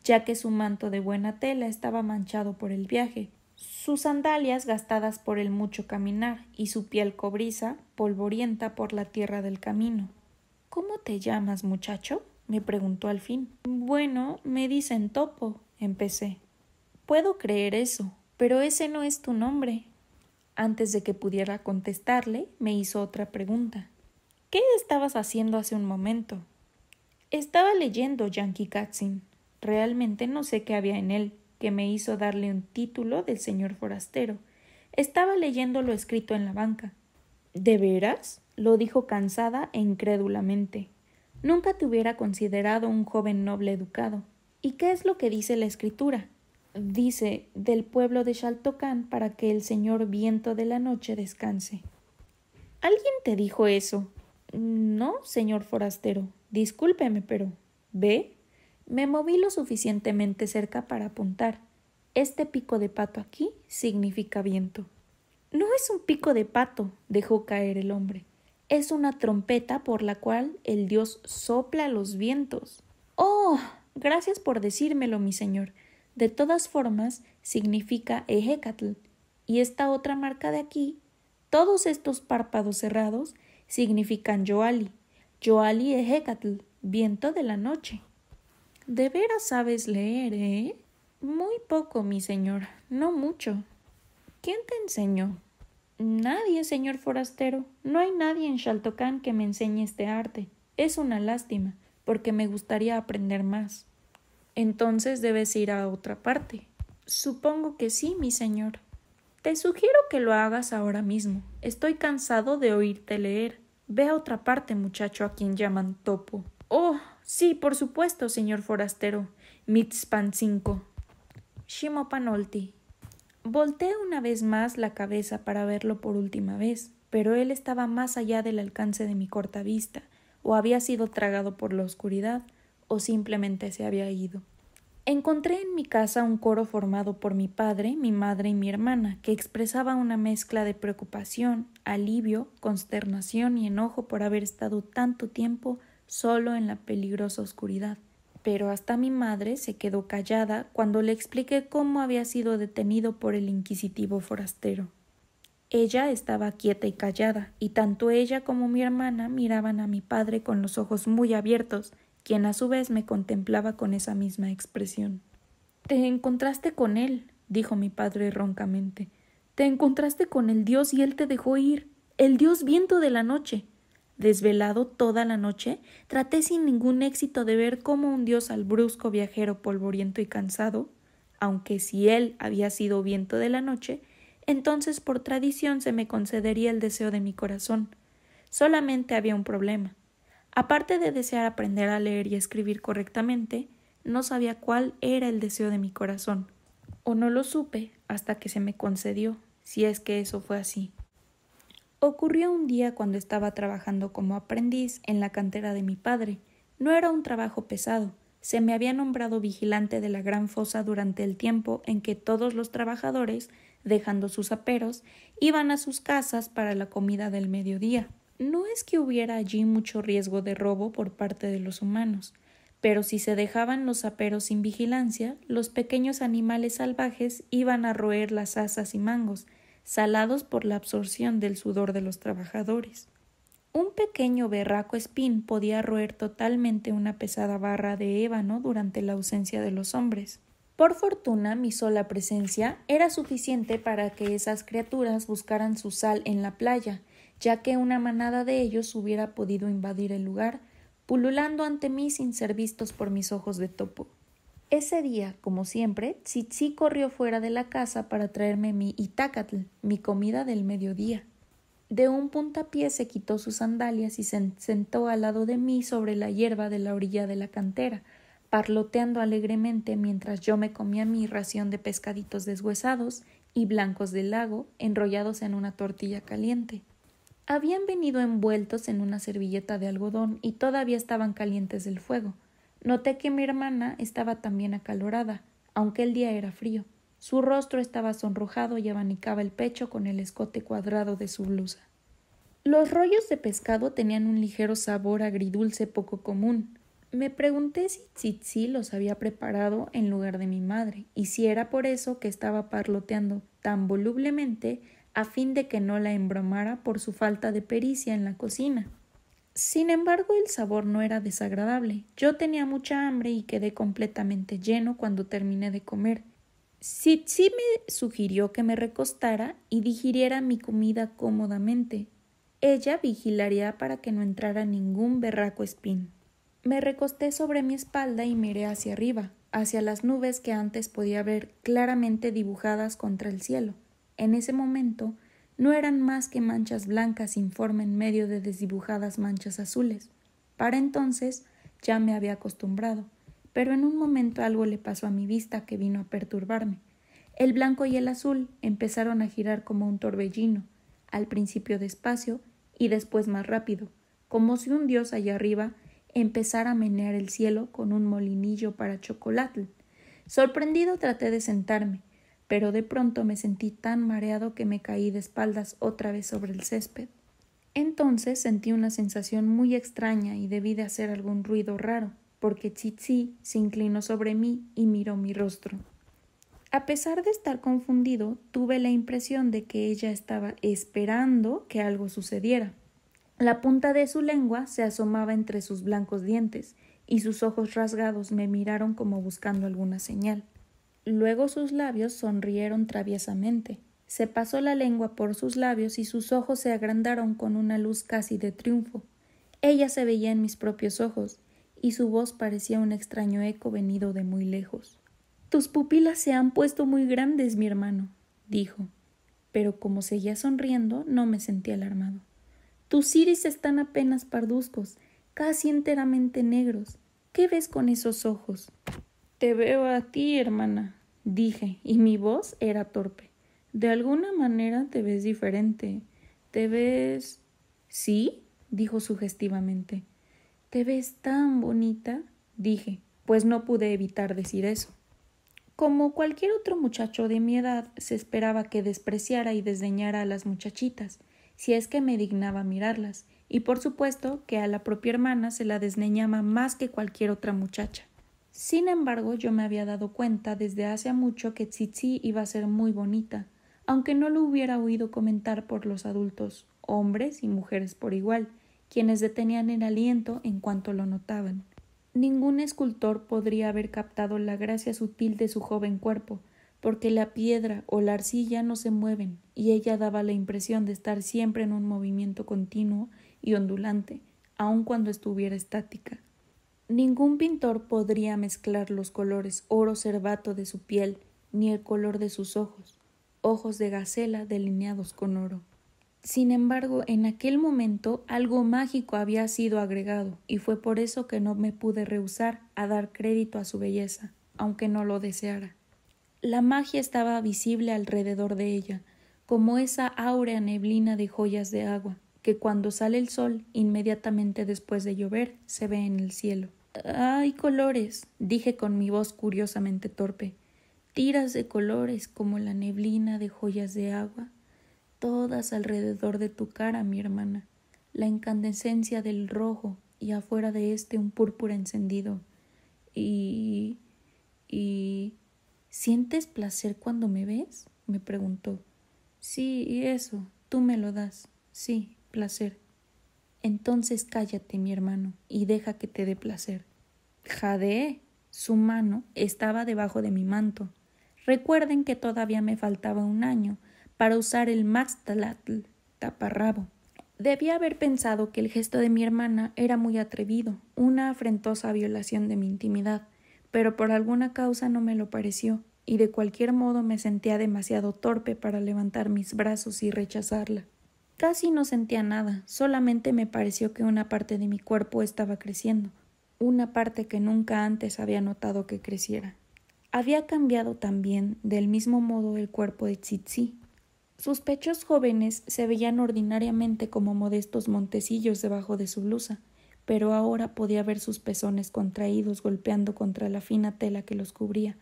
ya que su manto de buena tela estaba manchado por el viaje, sus sandalias gastadas por el mucho caminar y su piel cobriza, polvorienta por la tierra del camino. ¿Cómo te llamas, muchacho?, me preguntó al fin. Bueno, me dicen Topo, empecé. Puedo creer eso, pero ese no es tu nombre. Antes de que pudiera contestarle, me hizo otra pregunta. ¿Qué estabas haciendo hace un momento? Estaba leyendo Yankee Katzin. Realmente no sé qué había en él, que me hizo darle un título del señor forastero. Estaba leyendo lo escrito en la banca. ¿De veras? Lo dijo cansada e incrédulamente. Nunca te hubiera considerado un joven noble educado. ¿Y qué es lo que dice la escritura? Dice, del pueblo de Xaltocán para que el señor viento de la noche descanse. ¿Alguien te dijo eso? No, señor forastero. Discúlpeme, pero... ¿Ve? Me moví lo suficientemente cerca para apuntar. Este pico de pato aquí significa viento. No es un pico de pato, dejó caer el hombre. Es una trompeta por la cual el dios sopla los vientos. ¡Oh! Gracias por decírmelo, mi señor. De todas formas, significa Ejecatl. Y esta otra marca de aquí, todos estos párpados cerrados, significan Yoali. Yoali Ejecatl, viento de la noche. ¿De veras sabes leer, eh? Muy poco, mi señor, no mucho. ¿Quién te enseñó? Nadie, señor forastero. No hay nadie en Xaltocán que me enseñe este arte. Es una lástima, porque me gustaría aprender más. Entonces debes ir a otra parte. Supongo que sí, mi señor. Te sugiero que lo hagas ahora mismo. Estoy cansado de oírte leer. Ve a otra parte, muchacho a quien llaman Topo. Oh, sí, por supuesto, señor forastero. Mixpancinco. Shimopanolti. Volteé una vez más la cabeza para verlo por última vez, pero él estaba más allá del alcance de mi corta vista, o había sido tragado por la oscuridad, o simplemente se había ido. Encontré en mi casa un coro formado por mi padre, mi madre y mi hermana, que expresaba una mezcla de preocupación, alivio, consternación y enojo por haber estado tanto tiempo solo en la peligrosa oscuridad. Pero hasta mi madre se quedó callada cuando le expliqué cómo había sido detenido por el inquisitivo forastero. Ella estaba quieta y callada, y tanto ella como mi hermana miraban a mi padre con los ojos muy abiertos, quien a su vez me contemplaba con esa misma expresión. «Te encontraste con él», dijo mi padre roncamente. «Te encontraste con el dios y él te dejó ir, el dios viento de la noche». Desvelado toda la noche, traté sin ningún éxito de ver cómo un dios al brusco viajero polvoriento y cansado, aunque si él había sido viento de la noche, entonces por tradición se me concedería el deseo de mi corazón. Solamente había un problema. Aparte de desear aprender a leer y escribir correctamente, no sabía cuál era el deseo de mi corazón. O no lo supe hasta que se me concedió, si es que eso fue así. Ocurrió un día cuando estaba trabajando como aprendiz en la cantera de mi padre. No era un trabajo pesado. Se me había nombrado vigilante de la gran fosa durante el tiempo en que todos los trabajadores, dejando sus aperos, iban a sus casas para la comida del mediodía. No es que hubiera allí mucho riesgo de robo por parte de los humanos, pero si se dejaban los aperos sin vigilancia, los pequeños animales salvajes iban a roer las asas y mangos, salados por la absorción del sudor de los trabajadores. Un pequeño berraco espín podía roer totalmente una pesada barra de ébano durante la ausencia de los hombres. Por fortuna, mi sola presencia era suficiente para que esas criaturas buscaran su sal en la playa, ya que una manada de ellos hubiera podido invadir el lugar, pululando ante mí sin ser vistos por mis ojos de topo. Ese día, como siempre, Tsitsi corrió fuera de la casa para traerme mi itacatl, mi comida del mediodía. De un puntapié se quitó sus sandalias y se sentó al lado de mí sobre la hierba de la orilla de la cantera, parloteando alegremente mientras yo me comía mi ración de pescaditos deshuesados y blancos del lago enrollados en una tortilla caliente. Habían venido envueltos en una servilleta de algodón y todavía estaban calientes del fuego. Noté que mi hermana estaba también acalorada, aunque el día era frío. Su rostro estaba sonrojado y abanicaba el pecho con el escote cuadrado de su blusa. Los rollos de pescado tenían un ligero sabor agridulce poco común. Me pregunté si Tsitsi los había preparado en lugar de mi madre, y si era por eso que estaba parloteando tan volublemente a fin de que no la embromara por su falta de pericia en la cocina. Sin embargo, el sabor no era desagradable. Yo tenía mucha hambre y quedé completamente lleno cuando terminé de comer. Tsitsi me sugirió que me recostara y digiriera mi comida cómodamente. Ella vigilaría para que no entrara ningún berraco espín. Me recosté sobre mi espalda y miré hacia arriba, hacia las nubes que antes podía ver claramente dibujadas contra el cielo. En ese momento no eran más que manchas blancas sin forma en medio de desdibujadas manchas azules. Para entonces ya me había acostumbrado, pero en un momento algo le pasó a mi vista que vino a perturbarme. El blanco y el azul empezaron a girar como un torbellino, al principio despacio y después más rápido, como si un dios allá arriba empezara a menear el cielo con un molinillo para chocolatl. Sorprendido traté de sentarme, pero de pronto me sentí tan mareado que me caí de espaldas otra vez sobre el césped. Entonces sentí una sensación muy extraña y debí de hacer algún ruido raro, porque Tsitsi se inclinó sobre mí y miró mi rostro. A pesar de estar confundido, tuve la impresión de que ella estaba esperando que algo sucediera. La punta de su lengua se asomaba entre sus blancos dientes, y sus ojos rasgados me miraron como buscando alguna señal. Luego sus labios sonrieron traviesamente. Se pasó la lengua por sus labios y sus ojos se agrandaron con una luz casi de triunfo. Ella se veía en mis propios ojos, y su voz parecía un extraño eco venido de muy lejos. «Tus pupilas se han puesto muy grandes, mi hermano», dijo. Pero como seguía sonriendo, no me sentí alarmado. «Tus iris están apenas parduzcos, casi enteramente negros. ¿Qué ves con esos ojos?» «Te veo a ti, hermana», dije, y mi voz era torpe. «De alguna manera te ves diferente. Te ves...» «¿Sí?», dijo sugestivamente. «Te ves tan bonita», dije, pues no pude evitar decir eso. Como cualquier otro muchacho de mi edad, se esperaba que despreciara y desdeñara a las muchachitas, si es que me dignaba mirarlas, y por supuesto que a la propia hermana se la desdeñaba más que cualquier otra muchacha. Sin embargo, yo me había dado cuenta desde hace mucho que Tsitsi iba a ser muy bonita, aunque no lo hubiera oído comentar por los adultos, hombres y mujeres por igual, quienes detenían el aliento en cuanto lo notaban. Ningún escultor podría haber captado la gracia sutil de su joven cuerpo, porque la piedra o la arcilla no se mueven, y ella daba la impresión de estar siempre en un movimiento continuo y ondulante, aun cuando estuviera estática. Ningún pintor podría mezclar los colores oro cervato de su piel, ni el color de sus ojos, ojos de gacela delineados con oro. Sin embargo, en aquel momento algo mágico había sido agregado, y fue por eso que no me pude rehusar a dar crédito a su belleza, aunque no lo deseara. La magia estaba visible alrededor de ella, como esa áurea neblina de joyas de agua, que cuando sale el sol, inmediatamente después de llover, se ve en el cielo. «Hay colores», dije con mi voz curiosamente torpe, «tiras de colores como la neblina de joyas de agua, todas alrededor de tu cara, mi hermana, la incandescencia del rojo y afuera de éste un púrpura encendido. Y... ¿sientes placer cuando me ves?», me preguntó. «Sí, y eso, tú me lo das. Sí, placer». «Entonces cállate, mi hermano, y deja que te dé placer». Jadeé. Su mano estaba debajo de mi manto. Recuerden que todavía me faltaba un año para usar el maxtlatl, taparrabo. Debía haber pensado que el gesto de mi hermana era muy atrevido, una afrentosa violación de mi intimidad, pero por alguna causa no me lo pareció, y de cualquier modo me sentía demasiado torpe para levantar mis brazos y rechazarla. Casi no sentía nada, solamente me pareció que una parte de mi cuerpo estaba creciendo, una parte que nunca antes había notado que creciera. Había cambiado también, del mismo modo, el cuerpo de Tsitsi. Sus pechos jóvenes se veían ordinariamente como modestos montecillos debajo de su blusa, pero ahora podía ver sus pezones contraídos golpeando contra la fina tela que los cubría,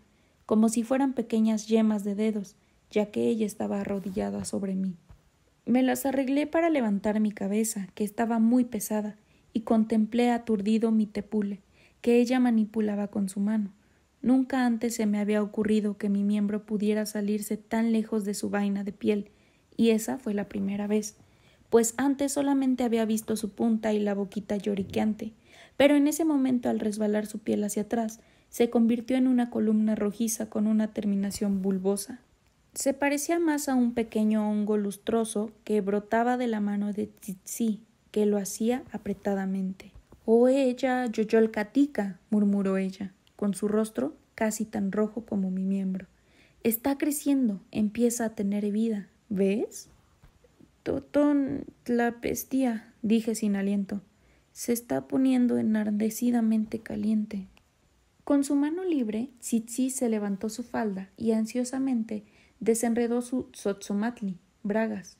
como si fueran pequeñas yemas de dedos, ya que ella estaba arrodillada sobre mí. Me las arreglé para levantar mi cabeza, que estaba muy pesada, y contemplé aturdido mi tepule, que ella manipulaba con su mano. Nunca antes se me había ocurrido que mi miembro pudiera salirse tan lejos de su vaina de piel, y esa fue la primera vez, pues antes solamente había visto su punta y la boquita lloriqueante, pero en ese momento, al resbalar su piel hacia atrás, se convirtió en una columna rojiza con una terminación bulbosa. Se parecía más a un pequeño hongo lustroso que brotaba de la mano de Tsitsi, que lo hacía apretadamente. «Oh, ella, Yoyolkatika», murmuró ella, con su rostro casi tan rojo como mi miembro. «Está creciendo, empieza a tener vida. ¿Ves?» «Totón, tlapestía», dije sin aliento. «Se está poniendo enardecidamente caliente». Con su mano libre, Tsitsi se levantó su falda y ansiosamente desenredó su tzotzomantli, bragas.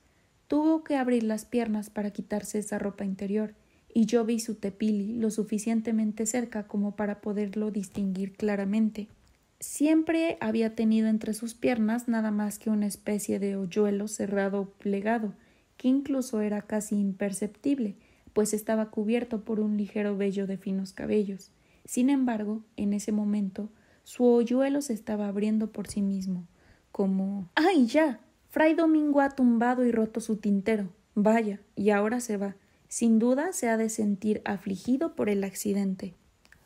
Tuvo que abrir las piernas para quitarse esa ropa interior, y yo vi su tepili lo suficientemente cerca como para poderlo distinguir claramente. Siempre había tenido entre sus piernas nada más que una especie de hoyuelo cerrado o plegado, que incluso era casi imperceptible, pues estaba cubierto por un ligero vello de finos cabellos. Sin embargo, en ese momento, su hoyuelo se estaba abriendo por sí mismo, como «¡Ay, ya! Fray Domingo ha tumbado y roto su tintero. Vaya, y ahora se va. Sin duda se ha de sentir afligido por el accidente».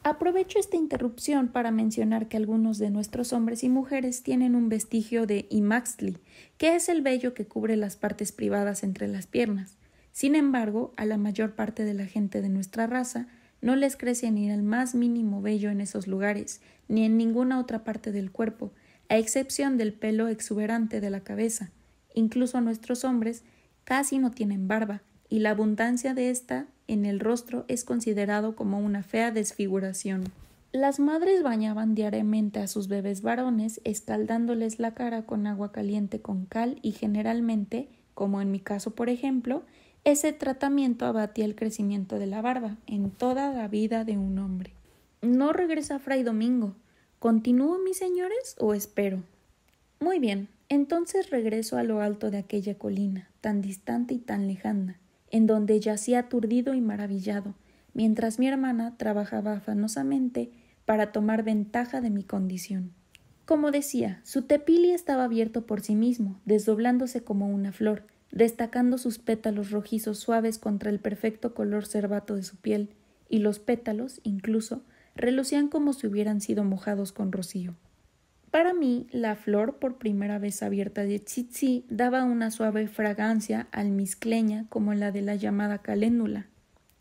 Aprovecho esta interrupción para mencionar que algunos de nuestros hombres y mujeres tienen un vestigio de imaxtli, que es el vello que cubre las partes privadas entre las piernas. Sin embargo, a la mayor parte de la gente de nuestra raza no les crece ni el más mínimo vello en esos lugares, ni en ninguna otra parte del cuerpo, a excepción del pelo exuberante de la cabeza. Incluso nuestros hombres casi no tienen barba, y la abundancia de ésta en el rostro es considerado como una fea desfiguración. Las madres bañaban diariamente a sus bebés varones, escaldándoles la cara con agua caliente con cal y generalmente, como en mi caso por ejemplo, ese tratamiento abatía el crecimiento de la barba en toda la vida de un hombre. ¿No regresa Fray Domingo? ¿Continúo, mis señores, o espero? Muy bien, entonces regreso a lo alto de aquella colina, tan distante y tan lejana, en donde yacía aturdido y maravillado, mientras mi hermana trabajaba afanosamente para tomar ventaja de mi condición. Como decía, su tepili estaba abierto por sí mismo, desdoblándose como una flor, destacando sus pétalos rojizos suaves contra el perfecto color cervato de su piel, y los pétalos, incluso, relucían como si hubieran sido mojados con rocío. Para mí, la flor por primera vez abierta de Tsitsi daba una suave fragancia almizcleña como la de la llamada caléndula.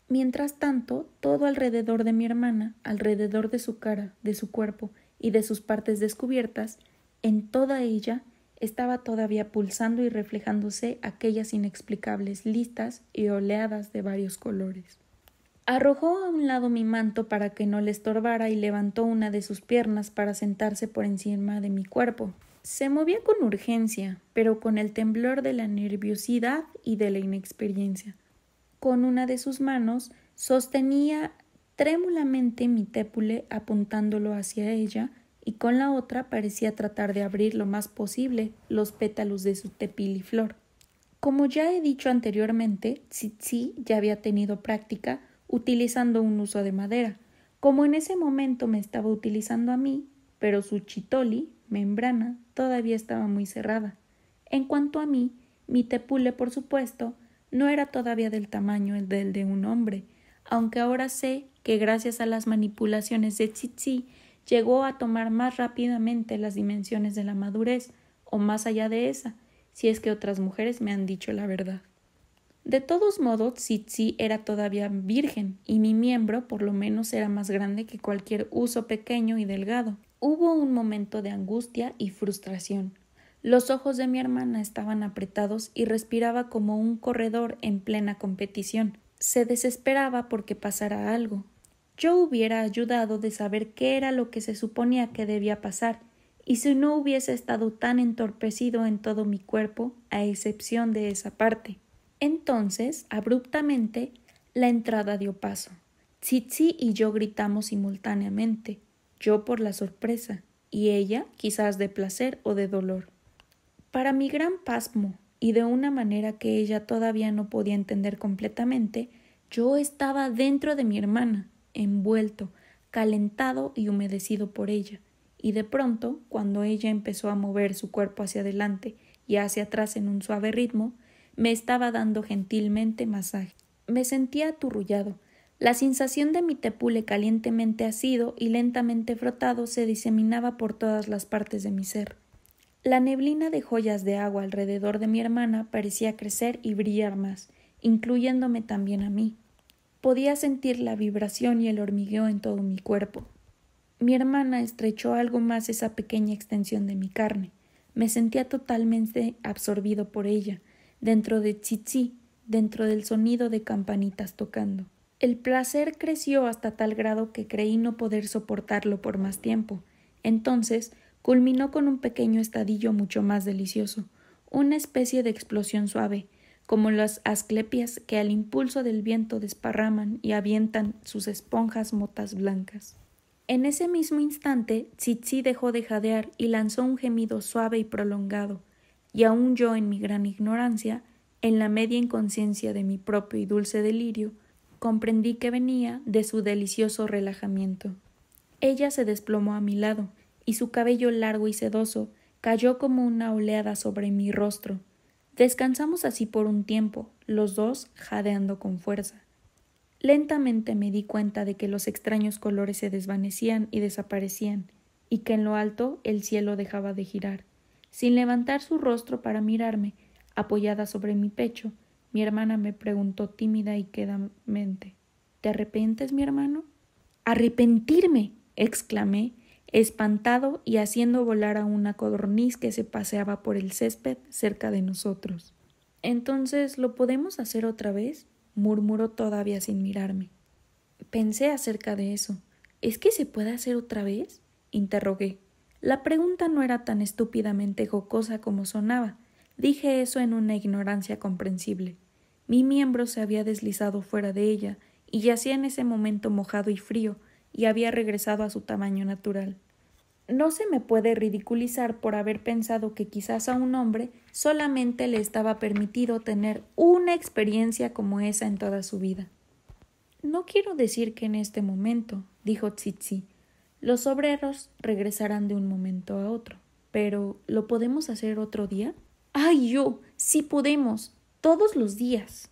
Mientras tanto, todo alrededor de mi hermana, alrededor de su cara, de su cuerpo y de sus partes descubiertas, en toda ella estaba todavía pulsando y reflejándose aquellas inexplicables listas y oleadas de varios colores. Arrojó a un lado mi manto para que no le estorbara y levantó una de sus piernas para sentarse por encima de mi cuerpo. Se movía con urgencia, pero con el temblor de la nerviosidad y de la inexperiencia. Con una de sus manos sostenía trémulamente mi tépule apuntándolo hacia ella y con la otra parecía tratar de abrir lo más posible los pétalos de su tepiliflor. Como ya he dicho anteriormente, Tsitsi ya había tenido práctica utilizando un uso de madera, como en ese momento me estaba utilizando a mí, pero su chitoli, membrana, todavía estaba muy cerrada. En cuanto a mí, mi tepule, por supuesto, no era todavía del tamaño del de un hombre, aunque ahora sé que gracias a las manipulaciones de Tsitsi llegó a tomar más rápidamente las dimensiones de la madurez, o más allá de esa, si es que otras mujeres me han dicho la verdad. De todos modos, Tsitsi era todavía virgen, y mi miembro por lo menos era más grande que cualquier huso pequeño y delgado. Hubo un momento de angustia y frustración. Los ojos de mi hermana estaban apretados y respiraba como un corredor en plena competición. Se desesperaba porque pasara algo. Yo hubiera ayudado de saber qué era lo que se suponía que debía pasar, y si no hubiese estado tan entorpecido en todo mi cuerpo, a excepción de esa parte. Entonces, abruptamente, la entrada dio paso. Tsitsi y yo gritamos simultáneamente, yo por la sorpresa, y ella quizás de placer o de dolor. Para mi gran pasmo, y de una manera que ella todavía no podía entender completamente, yo estaba dentro de mi hermana, envuelto, calentado y humedecido por ella, y de pronto, cuando ella empezó a mover su cuerpo hacia adelante y hacia atrás en un suave ritmo, me estaba dando gentilmente masaje. Me sentía aturrullado. La sensación de mi tepule calientemente asido y lentamente frotado se diseminaba por todas las partes de mi ser. La neblina de joyas de agua alrededor de mi hermana parecía crecer y brillar más, incluyéndome también a mí. Podía sentir la vibración y el hormigueo en todo mi cuerpo. Mi hermana estrechó algo más esa pequeña extensión de mi carne. Me sentía totalmente absorbido por ella, dentro de Tsitsi, dentro del sonido de campanitas tocando. El placer creció hasta tal grado que creí no poder soportarlo por más tiempo. Entonces culminó con un pequeño estadillo mucho más delicioso, una especie de explosión suave, como las asclepias que al impulso del viento desparraman y avientan sus esponjas motas blancas. En ese mismo instante, Tsitsi dejó de jadear y lanzó un gemido suave y prolongado, y aun yo, en mi gran ignorancia, en la media inconsciencia de mi propio y dulce delirio, comprendí que venía de su delicioso relajamiento. Ella se desplomó a mi lado, y su cabello largo y sedoso cayó como una oleada sobre mi rostro. Descansamos así por un tiempo, los dos jadeando con fuerza. Lentamente me di cuenta de que los extraños colores se desvanecían y desaparecían, y que en lo alto el cielo dejaba de girar. Sin levantar su rostro para mirarme, apoyada sobre mi pecho, mi hermana me preguntó tímida y quedamente: ¿Te arrepientes, mi hermano? —¡Arrepentirme! —exclamé, espantado y haciendo volar a una codorniz que se paseaba por el césped cerca de nosotros. —¿Entonces lo podemos hacer otra vez? —murmuró todavía sin mirarme. Pensé acerca de eso. —¿Es que se puede hacer otra vez? —interrogué. La pregunta no era tan estúpidamente jocosa como sonaba. Dije eso en una ignorancia comprensible. Mi miembro se había deslizado fuera de ella y yacía en ese momento mojado y frío, y había regresado a su tamaño natural. No se me puede ridiculizar por haber pensado que quizás a un hombre solamente le estaba permitido tener una experiencia como esa en toda su vida. No quiero decir que en este momento, dijo Tsitsi, los obreros regresarán de un momento a otro, pero ¿lo podemos hacer otro día? ¡Ay, yo! ¡Sí podemos! ¡Todos los días!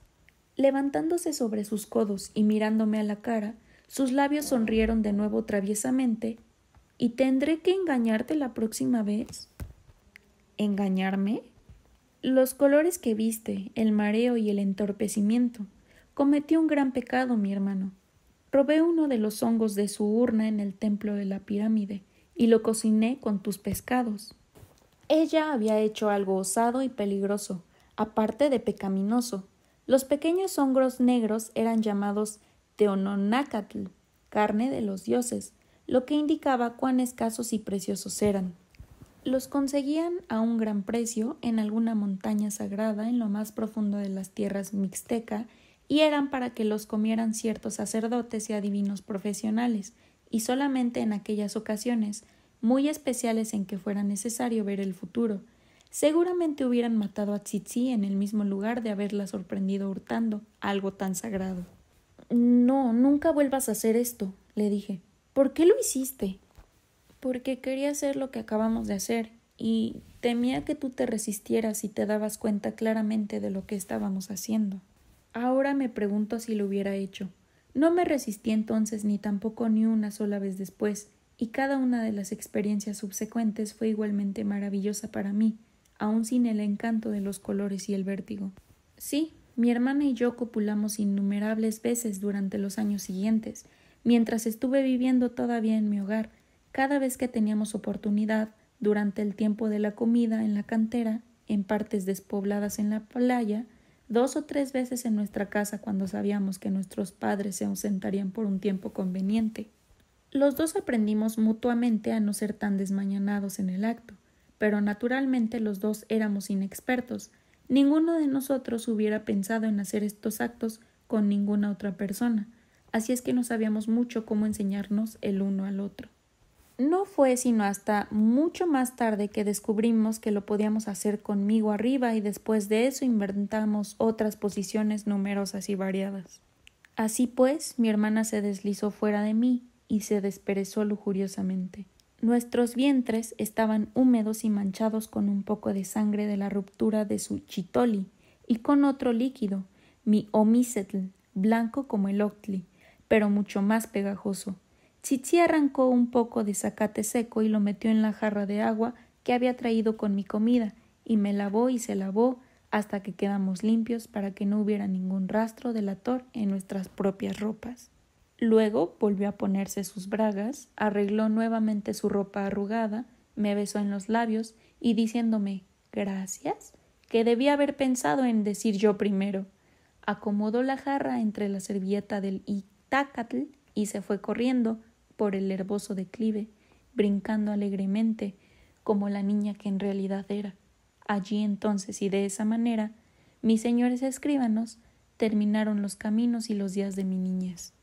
Levantándose sobre sus codos y mirándome a la cara, sus labios sonrieron de nuevo traviesamente. ¿Y tendré que engañarte la próxima vez? ¿Engañarme? Los colores que viste, el mareo y el entorpecimiento. Cometí un gran pecado, mi hermano. Robé uno de los hongos de su urna en el templo de la pirámide y lo cociné con tus pescados. Ella había hecho algo osado y peligroso, aparte de pecaminoso. Los pequeños hongos negros eran llamados Teononacatl, carne de los dioses, lo que indicaba cuán escasos y preciosos eran. Los conseguían a un gran precio en alguna montaña sagrada en lo más profundo de las tierras mixteca y eran para que los comieran ciertos sacerdotes y adivinos profesionales, y solamente en aquellas ocasiones muy especiales en que fuera necesario ver el futuro. Seguramente hubieran matado a Tsitsi en el mismo lugar de haberla sorprendido hurtando algo tan sagrado. No, nunca vuelvas a hacer esto, le dije. ¿Por qué lo hiciste? Porque quería hacer lo que acabamos de hacer y temía que tú te resistieras y te dabas cuenta claramente de lo que estábamos haciendo. Ahora me pregunto si lo hubiera hecho. No me resistí entonces ni tampoco ni una sola vez después, y cada una de las experiencias subsecuentes fue igualmente maravillosa para mí, aun sin el encanto de los colores y el vértigo. Sí, Mi hermana y yo copulamos innumerables veces durante los años siguientes, mientras estuve viviendo todavía en mi hogar. Cada vez que teníamos oportunidad, durante el tiempo de la comida en la cantera, en partes despobladas en la playa, 2 o 3 veces en nuestra casa cuando sabíamos que nuestros padres se ausentarían por un tiempo conveniente. Los dos aprendimos mutuamente a no ser tan desmañanados en el acto, pero naturalmente los dos éramos inexpertos. Ninguno de nosotros hubiera pensado en hacer estos actos con ninguna otra persona, así es que no sabíamos mucho cómo enseñarnos el uno al otro. No fue sino hasta mucho más tarde que descubrimos que lo podíamos hacer conmigo arriba y después de eso inventamos otras posiciones numerosas y variadas. Así pues, mi hermana se deslizó fuera de mí y se desperezó lujuriosamente. Nuestros vientres estaban húmedos y manchados con un poco de sangre de la ruptura de su chitoli y con otro líquido, mi omisetl, blanco como el octli, pero mucho más pegajoso. Chichi arrancó un poco de zacate seco y lo metió en la jarra de agua que había traído con mi comida, y me lavó y se lavó hasta que quedamos limpios para que no hubiera ningún rastro del ator en nuestras propias ropas. Luego volvió a ponerse sus bragas, arregló nuevamente su ropa arrugada, me besó en los labios y diciéndome «gracias», que debía haber pensado en decir yo primero, acomodó la jarra entre la servilleta del itácatl y se fue corriendo por el herboso declive, brincando alegremente, como la niña que en realidad era. Allí entonces y de esa manera, mis señores escribanos terminaron los caminos y los días de mi niñez.